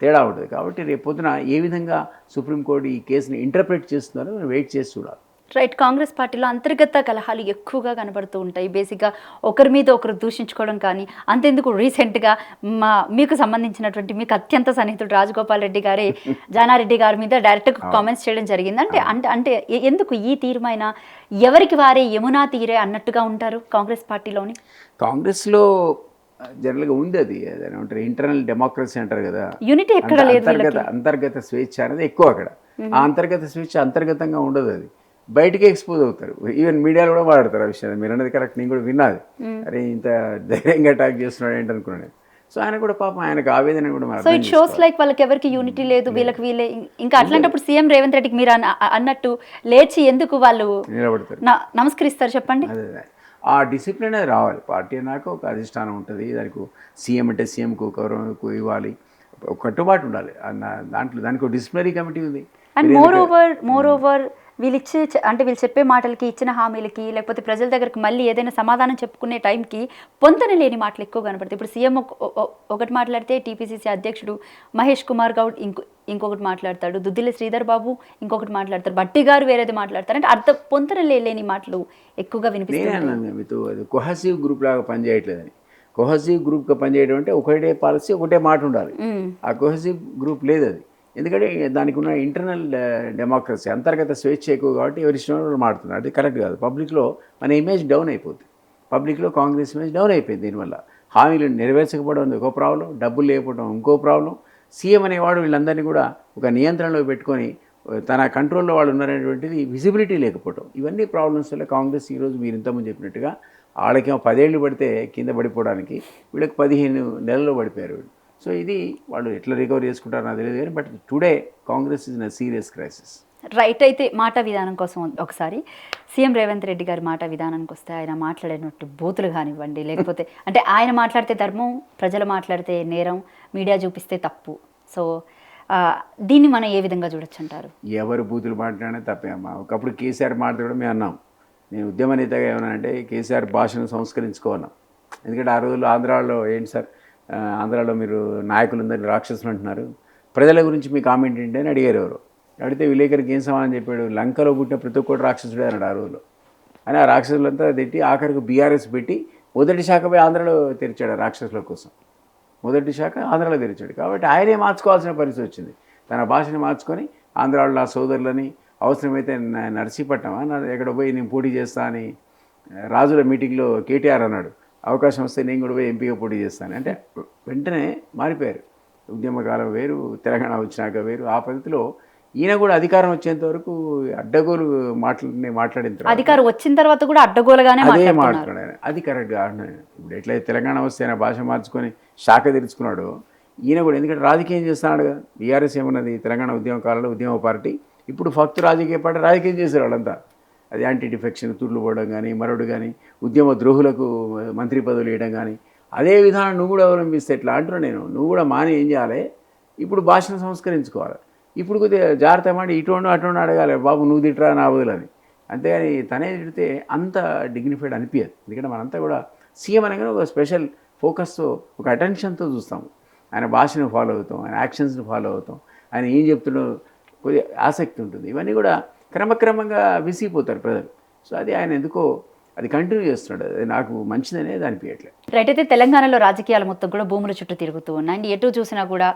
తేడా ఉంటుంది. కాబట్టి రేపు పొద్దున ఏ విధంగా సుప్రీంకోర్టు ఈ కేసుని ఇంటర్ప్రిట్ చేస్తున్నారో మనం వెయిట్ చేసి చూడాలి. రైట్. కాంగ్రెస్ పార్టీలో అంతర్గత కలహాలు ఎక్కువగా కనబడుతూ ఉంటాయి. బేసిక్గా ఒకరి మీద ఒకరు దూషించుకోవడం కానీ, అంతెందుకు రీసెంట్గా మీకు సంబంధించినటువంటి మీకు అత్యంత సన్నిహితుడు రాజగోపాల్ రెడ్డి గారే జానారెడ్డి గారి మీద డైరెక్ట్గా కామెంట్స్ చేయడం జరిగింది. అంటే ఎందుకు ఈ తీర్మానం ఎవరికి వారే యమునా తీరే అన్నట్టుగా ఉంటారు కాంగ్రెస్ పార్టీలోని? కాంగ్రెస్లో జనరల్గా ఉంది అది ఏమంటారు ఇంటర్నల్ డెమోక్రసీ అంటారు కదా, యూనిటీ ఎక్కడ లేదు, అంతర్గత స్వేచ్ఛ అనేది ఎక్కువ అక్కడ. ఆ అంతర్గత స్వేచ్ఛ అంతర్గతంగా ఉండదు, అది బయటికి ఎక్స్పోజ్ అవుతారు. ఈవెన్ మీడియాలో కూడా మాట్లాడతారు ఆ విషయాన్ని. మీరు అన్నది కరెక్ట్, నేను కూడా విన్నది. అరే ఇంత ధైర్యంగా అటాక్ చేస్తున్నాడు ఏంటనుకున్నాను. సో ఆయన కూడా పాపం ఆయనకు ఆవేదన కూడా సో ఇట్ షోస్ లైక్ వాళ్ళకి ఎవరికి యూనిటీ లేదు, వీళ్ళకి వీళ్ళే. ఇంకా అట్లాంటప్పుడు సీఎం రేవంత్ రెడ్డికి మీరు అన్నట్టు లేచి ఎందుకు వాళ్ళు నిలబడతారు, నమస్కరిస్తారు చెప్పండి? అదే ఆ డిసిప్లిన్ అది రావాలి. పార్టీ అన్నాక ఒక అధిష్టానం ఉంటుంది, దానికి సీఎం అంటే సీఎంకు గౌరవం ఇవ్వాలి, ఒక కట్టుబాటు ఉండాలి అన్న దాంట్లో. దానికి ఒక డిసిప్లినరీ కమిటీ ఉంది. అండ్ మోర్ ఓవర్ వీళ్ళు చెప్పే మాటలకి, ఇచ్చిన హామీలకి, లేకపోతే ప్రజల దగ్గరికి మళ్ళీ ఏదైనా సమాధానం చెప్పుకునే టైంకి పొంతన లేని మాటలు ఎక్కువ కనపడతాయి. ఇప్పుడు సీఎం ఒకటి మాట్లాడితే టీపీసీసీ అధ్యక్షుడు మహేష్ కుమార్ గౌడ్ ఇంకొకటి మాట్లాడతాడు, దుద్దిల శ్రీధర్ బాబు ఇంకొకటి మాట్లాడతారు, బట్టి గారు వేరేది మాట్లాడతారు. అంటే పొంతన లేని మాటలు ఎక్కువగా వినిపిస్తాయి. మీతో అది కొహసివ్ గ్రూప్ లాగా పనిచేయట్లేదని. కొహసివ్ గ్రూప్గా పనిచేయడం అంటే ఒకటే పాలసీ ఒకటే మాట ఉండాలి. ఆ కొహసివ్ గ్రూప్ లేదు అది. ఎందుకంటే దానికి ఉన్న ఇంటర్నల్ డెమోక్రసీ అంతర్గత స్వేచ్ఛ ఎక్కువ కాబట్టి ఎవరి ఇష్టం వాళ్ళు మాడుతున్నారు. అది కరెక్ట్ కాదు. పబ్లిక్లో మన ఇమేజ్ డౌన్ అయిపోతుంది. పబ్లిక్లో కాంగ్రెస్ ఇమేజ్ డౌన్ అయిపోయింది. దీనివల్ల హామీలు నెరవేర్చకపోవడం ఒక ప్రాబ్లం, డబ్బులు లేకపోవడం ఇంకో ప్రాబ్లం. సీఎం అనేవాడు వీళ్ళందరినీ కూడా ఒక నియంత్రణలో పెట్టుకొని తన కంట్రోల్లో వాళ్ళు ఉన్నారనేటువంటిది విజిబిలిటీ లేకపోవడం, ఇవన్నీ ప్రాబ్లమ్స్ వల్ల కాంగ్రెస్ ఈరోజు మీరు ఇంతకుముందు చెప్పినట్టుగా వాళ్ళకేమో 10 ఏళ్ళు పడితే కింద పడిపోవడానికి వీళ్ళకి 15 నెలల్లో పడిపోయారు వీళ్ళు. సో ఇది వాళ్ళు ఎట్లా రికవర్ చేసుకుంటారో నాకు తెలియదు కానీ but today Congress is in a serious crisis. Right. అయితే మాట విధానం కోసం ఒకసారి సీఎం రేవంత్ రెడ్డి గారి మాట విధానానికి వస్తే ఆయన మాట్లాడినట్టు బూతులు కానివ్వండి, లేకపోతే అంటే ఆయన మాట్లాడితే ధర్మం, ప్రజలు మాట్లాడితే నేరం, మీడియా చూపిస్తే తప్పు. సో దీన్ని మనం ఏ విధంగా చూడొచ్చు అంటారు? ఎవరు బూతులు మాట్లాడినా తప్పే అమ్మా. ఒకప్పుడు కేసీఆర్ మాట్లాడడం మేము అన్నాం, నేను ఉద్యమ నేతగా ఏమన్నా అంటే కేసీఆర్ భాషను సంస్కరించుకోన్నాం. ఎందుకంటే ఆ రోజుల్లో ఆంధ్రాలో ఏంటి సార్, ఆంధ్రాలో మీరు నాయకులందరినీ రాక్షసులు అంటున్నారు, ప్రజల గురించి మీ కామెంట్ ఏంటి అని అడిగారు. ఎవరు అడిగితే విలేకరికి ఏం సమాధానం చెప్పాడు, లంకలో పుట్టిన ప్రతి ఒక్కటి రాక్షసుడే అన్నాడు ఆ రోజులో. అని ఆ రాక్షసులంతా తిట్టి ఆఖరికి బీఆర్ఎస్ పెట్టి మొదటి శాఖపై ఆంధ్రలో తెరిచాడు రాక్షసుల కోసం. మొదటి శాఖ ఆంధ్రాలో తెరిచాడు. కాబట్టి ఆయనే మార్చుకోవాల్సిన పరిస్థితి వచ్చింది. తన భాషని మార్చుకొని ఆంధ్రాలో నా సోదరులని అవసరమైతే నర్సీపట్నం ఎక్కడ పోయి నేను పోటీ చేస్తా అని రాజుల మీటింగ్లో కేటీఆర్ అన్నాడు, అవకాశం వస్తే నేను కూడా పోయి ఎంపీగా పోటీ చేస్తాను అంటే వెంటనే మారిపోయారు. ఉద్యమకాలం వేరు, తెలంగాణ వచ్చినాక వేరు. ఆ పద్ధతిలో ఈయన కూడా అధికారం వచ్చేంత వరకు అడ్డగోలు మాట్లాడిన తర్వాత అధికారం వచ్చిన తర్వాత కూడా అడ్డగోలుగానే అదే మాట్లాడుతున్నారు. మాట్లాడాడు ఆయన. అది కరెక్ట్గా ఇప్పుడు ఎట్లయితే తెలంగాణ వస్తే ఆయన భాష మార్చుకొని శాఖ తెరుచుకున్నాడు, ఈయన కూడా ఎందుకంటే రాజకీయం చేస్తున్నాడు కదా. బీఆర్ఎస్ ఏమన్నది తెలంగాణ ఉద్యమ కాలంలో ఉద్యమ పార్టీ, ఇప్పుడు ఫక్తు రాజకీయ పార్టీ రాజకీయం చేశారు వాళ్ళంతా. అది యాంటీ డిఫెక్షన్ తుర్లు పోవడం కానీ మరొకటి కానీ ఉద్యమ ద్రోహులకు మంత్రి పదవులు వేయడం కానీ అదే విధానం నువ్వు కూడా అవలంబిస్తే ఎట్లా అంటున్నా నేను. నువ్వు కూడా మాని ఏం చేయాలి, ఇప్పుడు భాషను సంస్కరించుకోవాలి. ఇప్పుడు కొద్దిగా జాగ్రత్త మాట ఇటువంటి అటువంటి అడగాలి, బాబు నువ్వు తిట్టరా నా బదులని. అంతేగాని తనే తిడితే అంత డిగ్నిఫైడ్ అనిపించదు. ఎందుకంటే మనంతా కూడా సీఎం అనగానే ఒక స్పెషల్ ఫోకస్తో ఒక అటెన్షన్తో చూస్తాము. ఆయన భాషను ఫాలో అవుతాం, ఆయన యాక్షన్స్ని ఫాలో అవుతాం, ఆయన ఏం చెప్తున్నో కొద్దిగా ఆసక్తి ఉంటుంది. ఇవన్నీ కూడా క్రమక్రమంగా విసిగిపోతారు ప్రజలు. సో అది ఆయన ఎందుకో అది కంటిన్యూ చేస్తున్నాడు. అది నాకు మంచిదనేది అనిపించట్లేదు. రైట్. అయితే తెలంగాణలో రాజకీయాలు మొత్తం కూడా భూముల చుట్టూ తిరుగుతూ ఉన్నాయి. అండ్ ఎటు చూసినా కూడా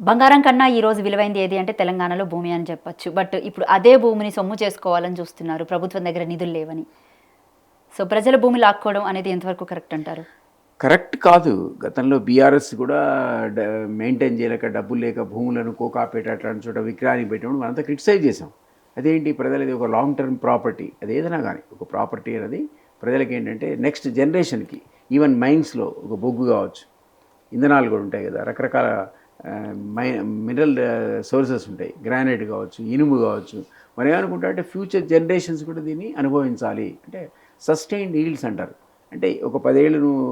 బంగారం కన్నా ఈ రోజు విలువైంది ఏది అంటే తెలంగాణలో భూమి అని చెప్పొచ్చు. బట్ ఇప్పుడు అదే భూమిని సొమ్ము చేసుకోవాలని చూస్తున్నారు, ప్రభుత్వం దగ్గర నిధులు లేవని. సో ప్రజల భూమి లాక్కోవడం అనేది ఎంతవరకు కరెక్ట్ అంటారు? కరెక్ట్ కాదు. గతంలో బీఆర్ఎస్ కూడా మెయింటైన్ చేయలేక డబ్బులు లేక భూములను కోకాపేట అట్లాంటి చోట విక్రయానికి పెట్టినప్పుడు మనంతా క్రిటిసైజ్ చేసాం. అదేంటి ప్రజలది ఒక లాంగ్ టర్మ్ ప్రాపర్టీ, అది ఏదైనా కానీ ఒక ప్రాపర్టీ అనేది ప్రజలకి ఏంటంటే నెక్స్ట్ జనరేషన్కి ఈవెన్ మైన్స్లో ఒక బొగ్గు కావచ్చు, ఇంధనాలు కూడా ఉంటాయి కదా, రకరకాల మినరల్ సోర్సెస్ ఉంటాయి, గ్రానైట్ కావచ్చు, ఇనుము కావచ్చు. మరి ఏమనుకుంటా అంటే ఫ్యూచర్ జనరేషన్స్ కూడా దీన్ని అనుభవించాలి అంటే సస్టైన్డ్ ఈల్డ్స్ అంటారు. అంటే ఒక 10 ఏళ్ళు నువ్వు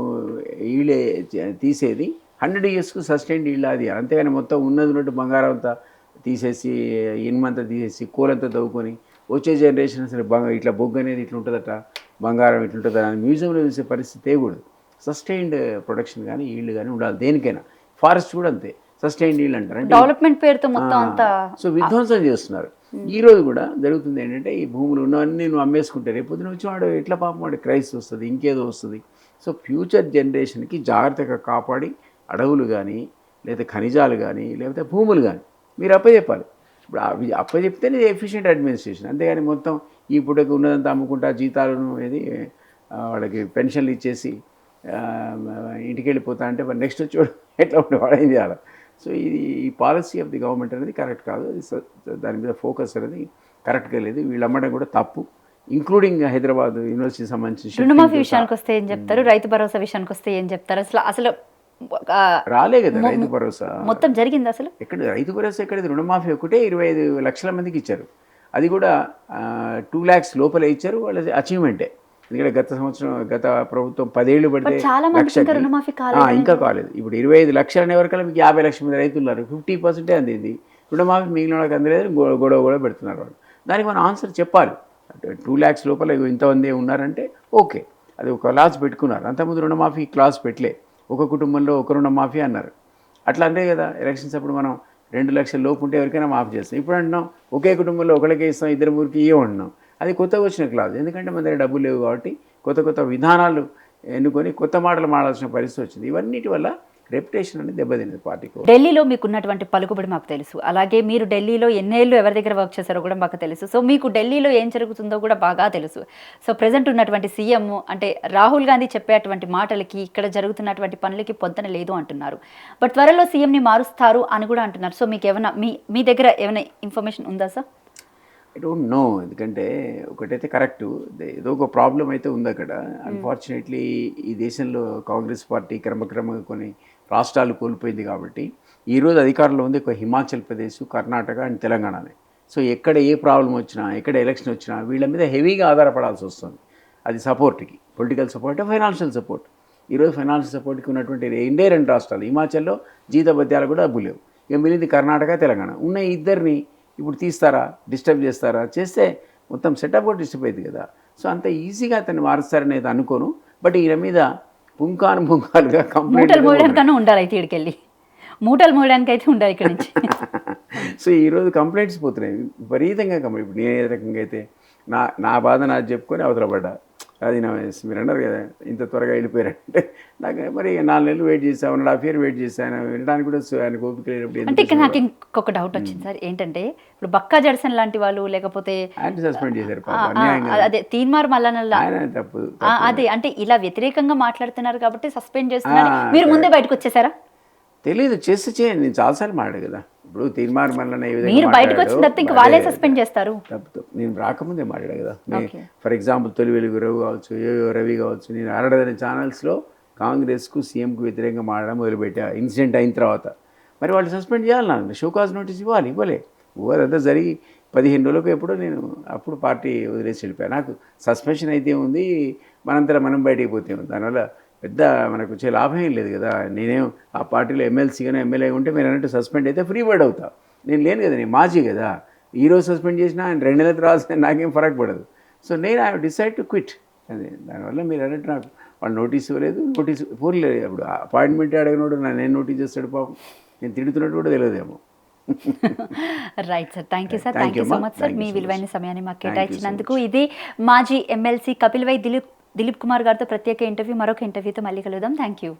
ఈల్డ్ తీసేది 100 ఇయర్స్కు సస్టైన్డ్ ఈల్డ్ అది. అంతేగాని మొత్తం ఉన్నట్టు బంగారం అంతా తీసేసి ఇనుమంతా తీసేసి కోలంతా తవ్వుకొని వచ్చే జనరేషన్ అసలు ఇట్లా బొగ్గు అనేది ఇట్లా ఉంటుందట, బంగారం ఇట్లుంటుందా అని మ్యూజియంలో చూసే పరిస్థితి తేకూడదు. సస్టైన్డ్ ప్రొడక్షన్ కానీ ఈల్డ్ కానీ ఉండాలి దేనికైనా. ఫారెస్ట్ కూడా అంతే సస్టైన్డ్ ఈల్డ్ అంటారు. అంటే డెవలప్మెంట్ పేరుతో మొత్తం అంతా సో విధ్వంసం చేస్తున్నారు. ఈరోజు కూడా జరుగుతుంది ఏంటంటే ఈ భూములు ఉన్నవన్నీ నువ్వు అమ్మేసుకుంటే రేపొద్దున వచ్చి వాడు ఎట్లా పాపం వాడు క్రైస్ వస్తుంది, ఇంకేదో వస్తుంది. సో ఫ్యూచర్ జనరేషన్కి జాగ్రత్తగా కాపాడి అడవులు కానీ లేదా ఖనిజాలు కానీ లేకపోతే భూములు కానీ మీరు అప్పచెప్పాలి. ఇప్పుడు అవి అప్పచెప్తేనే ఎఫిషియెంట్ అడ్మినిస్ట్రేషన్. అంతేగాని మొత్తం ఈ పూటకి ఉన్నదంతా అమ్ముకుంటా జీతాలను ఏది వాళ్ళకి పెన్షన్లు ఇచ్చేసి ఇంటికి వెళ్ళిపోతా అంటే మరి నెక్స్ట్ వచ్చి ఎట్లా ఉండే వాడు ఏం చేయాలి. సో ఇది ఈ పాలసీ ఆఫ్ ది గవర్నమెంట్ అనేది కరెక్ట్ కాదు. అది దాని మీద ఫోకస్ అనేది కరెక్ట్గా లేదు. వీళ్ళు అమ్మడం కూడా తప్పు, ఇంక్లూడింగ్ హైదరాబాద్ యూనివర్సిటీకి సంబంధించి. రుణమాఫీ విషయానికి వస్తే ఏం చెప్తారు, రైతు భరోసా విషయానికి వస్తే ఏం చెప్తారు? అసలు రాలే కదా రైతు భరోసా. మొత్తం జరిగింది అసలు ఎక్కడ రైతు భరోసా ఎక్కడైతే రుణమాఫీ ఒకటే 25 లక్షల మందికి ఇచ్చారు. అది కూడా 2 lakhs లోపలే ఇచ్చారు. వాళ్ళ అచీవ్మెంటే. ఎందుకంటే గత ప్రభుత్వం 10 ఏళ్ళు పడితే ఇంకా కాలేదు. ఇప్పుడు 25 లక్షలు అనే వరకు మీకు 50 లక్షల మంది రైతులు ఉన్నారు. 50% అందింది రుణమాఫీ, మిగిలిన వాళ్ళకి అందలేదు. గొడవ కూడా పెడుతున్నారు వాళ్ళు. దానికి మనం ఆన్సర్ చెప్పాలి. 2 lakhs లోపల ఇంతమంది ఉన్నారంటే ఓకే, అది ఒక క్లాస్ పెట్టుకున్నారు. అంతకుముందు రుణమాఫీ క్లాస్ పెట్టలే, ఒక కుటుంబంలో ఒక రుణమాఫీ అన్నారు. అట్లా అంటే కదా ఎలక్షన్స్ అప్పుడు మనం 2 లక్షల లోపు ఉంటే ఎవరికైనా మాఫీ చేస్తాం. ఇప్పుడు అంటున్నాం ఒకే కుటుంబంలో ఒకరికే ఇస్తాం, 2 ముగ్గురికి ఇవ్వమంటున్నాం. అది కొత్తగా వచ్చిన క్లాస్. ఎందుకంటే మన దగ్గర డబ్బులు లేవు కాబట్టి కొత్త విధానాలు ఎన్నుకొని కొత్త మాటలు మాడాల్సిన పరిస్థితి వచ్చింది. ఇవన్నిటి వల్ల రెప్యుటేషన్ అనేది దెబ్బతింది పార్టీకి. ఢిల్లీలో మీకు ఉన్నటువంటి పలుకుబడి మాకు తెలుసు. అలాగే మీరు ఢిల్లీలో ఎన్నేళ్ళు ఎవరి దగ్గర వర్క్ చేశారో కూడా మాకు తెలుసు. సో మీకు ఢిల్లీలో ఏం జరుగుతుందో కూడా బాగా తెలుసు. సో ప్రజెంట్ ఉన్నటువంటి సీఎం అంటే రాహుల్ గాంధీ చెప్పేటువంటి మాటలకి ఇక్కడ జరుగుతున్నటువంటి పనులకి పొంతన లేదు అంటున్నారు. బట్ త్వరలో సీఎంని మారుస్తారు అని కూడా అంటున్నారు. సో మీకు ఏమైనా మీ దగ్గర ఏమైనా ఇన్ఫర్మేషన్ ఉందా సార్? I don't no. ఎందుకంటే ఒకటైతే కరెక్టు, ఏదో ఒక ప్రాబ్లం అయితే ఉంది అక్కడ. అన్ఫార్చునేట్లీ ఈ దేశంలో కాంగ్రెస్ పార్టీ క్రమక్రమంగా కొన్ని రాష్ట్రాలు కోల్పోయింది కాబట్టి ఈరోజు అధికారంలో ఉంది ఒక హిమాచల్ ప్రదేశ్, కర్ణాటక అండ్ తెలంగాణనే. సో ఎక్కడ ఏ ప్రాబ్లం వచ్చినా, ఎక్కడ ఎలక్షన్ వచ్చినా వీళ్ళ మీద హెవీగా ఆధారపడాల్సి వస్తుంది. అది సపోర్ట్కి, పొలిటికల్ సపోర్ట్, ఫైనాన్షియల్ సపోర్ట్. ఈరోజు ఫైనాన్షియల్ సపోర్ట్కి ఉన్నటువంటి 2 రాష్ట్రాలు. హిమాచల్లో జీతభత్యాలు కూడా డబ్బు లేవు. ఇక మిగిలింది కర్ణాటక, తెలంగాణ. ఉన్న ఇద్దరిని ఇప్పుడు తీస్తారా, డిస్టర్బ్ చేస్తారా? చేస్తే మొత్తం సెటప్ కూడా డిస్టర్బ్ అయింది కదా. సో అంత ఈజీగా అతన్ని మారుస్తారని అయితే అనుకోను. బట్ ఈయన మీద పుంకాలుగా కంప్లైంట్ ఉండాలి. అయితే ఇక్కడికి మూటలు మోయడానికి అయితే ఉండాలి ఇక్కడ నుంచి. సో ఈరోజు కంప్లైంట్స్ పోతున్నాయి విపరీతంగా. ఇప్పుడు నేను ఏ రకంగా అయితే నా బాధ నాకు చెప్పుకొని అవతల పడ్డా. అది మీరు అన్నారు కదా ఇంత త్వరగా వెళ్ళిపోయారంటే, నాకు మరి 4 నెలలు వెయిట్ చేశాను, 1.5 years వెయిట్ చేశాను. వినడానికి కూడా ఆయన ఓపిక లేనప్పుడు. అంటే ఇక్కడ నాకు ఇంకొక డౌట్ వచ్చింది సార్. ఏంటంటే ఇప్పుడు బక్కా జడ్సన్ లాంటి వాళ్ళు లేకపోతే ఆయన సస్పెండ్ చేశారు, అదే తీన్మార్ మల్లన్న తప్పు. అదే అంటే ఇలా వ్యతిరేకంగా మాట్లాడుతున్నారు కాబట్టి సస్పెండ్ చేస్తున్నారు. మీరు ముందే బయటకు వచ్చేసారా? తెలీదు, చేస్తే చేయండి. నేను చాలాసార్లు మాట్లాడు కదా. ఇప్పుడు తీర్మార్ మల్లన్న ఏ విధంగా మీరు బయటకు వచ్చిన మాట్లాడాడో, తర్వాత ఇంక వాళ్ళే సస్పెండ్ చేస్తారు. తప్పు నేను రాకముందే మాట్లాడా కదా. Okay. ఫర్ ఎగ్జాంపుల్ తొలి వెలుగు రవి కావచ్చు, ఏయో రవి కావచ్చు, నేను అరడదనే ఛానల్స్లో కాంగ్రెస్కు సీఎంకు వ్యతిరేకంగా మాట్లాడడం మొదలుపెట్టా ఇన్సిడెంట్ అయిన తర్వాత. మరి వాళ్ళు సస్పెండ్ చేయాలి, నాకు షోకాజ్ నోటీస్ ఇవ్వలే. అదంతా జరిగి 15 రోజులకు ఎప్పుడో నేను అప్పుడు పార్టీ వదిలేసి వెళ్ళిపోయాను. నాకు సస్పెన్షన్ అయితే ఉంది, మనంతరం మనం బయటికి పోతే ఉంది. దానివల్ల పెద్ద మనకు వచ్చే లాభం ఏం లేదు కదా. నేనేం ఆ పార్టీలో ఎమ్మెల్సీగానే ఎమ్మెల్యే ఉంటే మీరు అన్నట్టు సస్పెండ్ అయితే ఫ్రీ బర్డ్ అవుతా. నేను లేను కదా, నేను మాజీ కదా. ఈరోజు సస్పెండ్ చేసినా ఆయన 2 నెలల తర్వాత నాకేం ఫరక్ పడదు. సో నేను ఐ డిసైడ్ టు క్విట్. అదే దానివల్ల మీరు అన్నట్టు నాకు వాళ్ళు నోటీస్ ఇవ్వలేదు, నోటీస్ పోలేదు. అప్పుడు అపాయింట్మెంట్ అడిగినోడు నేను నోటీస్ చేస్తాడు పాపం. నేను తిడుతున్నట్టు కూడా తెలియదేమో. Right sir, thank you sir, Thank thank you you, so అమ్మా. Much sir. Thank you మీ so విలువైన much. సమయాన్ని మాకు Thank you so కేటాయించినందుకు. ఇది మాజీ ఎమ్మెల్సీ కపిల్ వై దిలీప్ కుమార్ గారితో ప్రత్యేక ఇంటర్వ్యూ. మరొక ఇంటర్వ్యూతో మళ్ళీ కలుద్దాం. Thank you.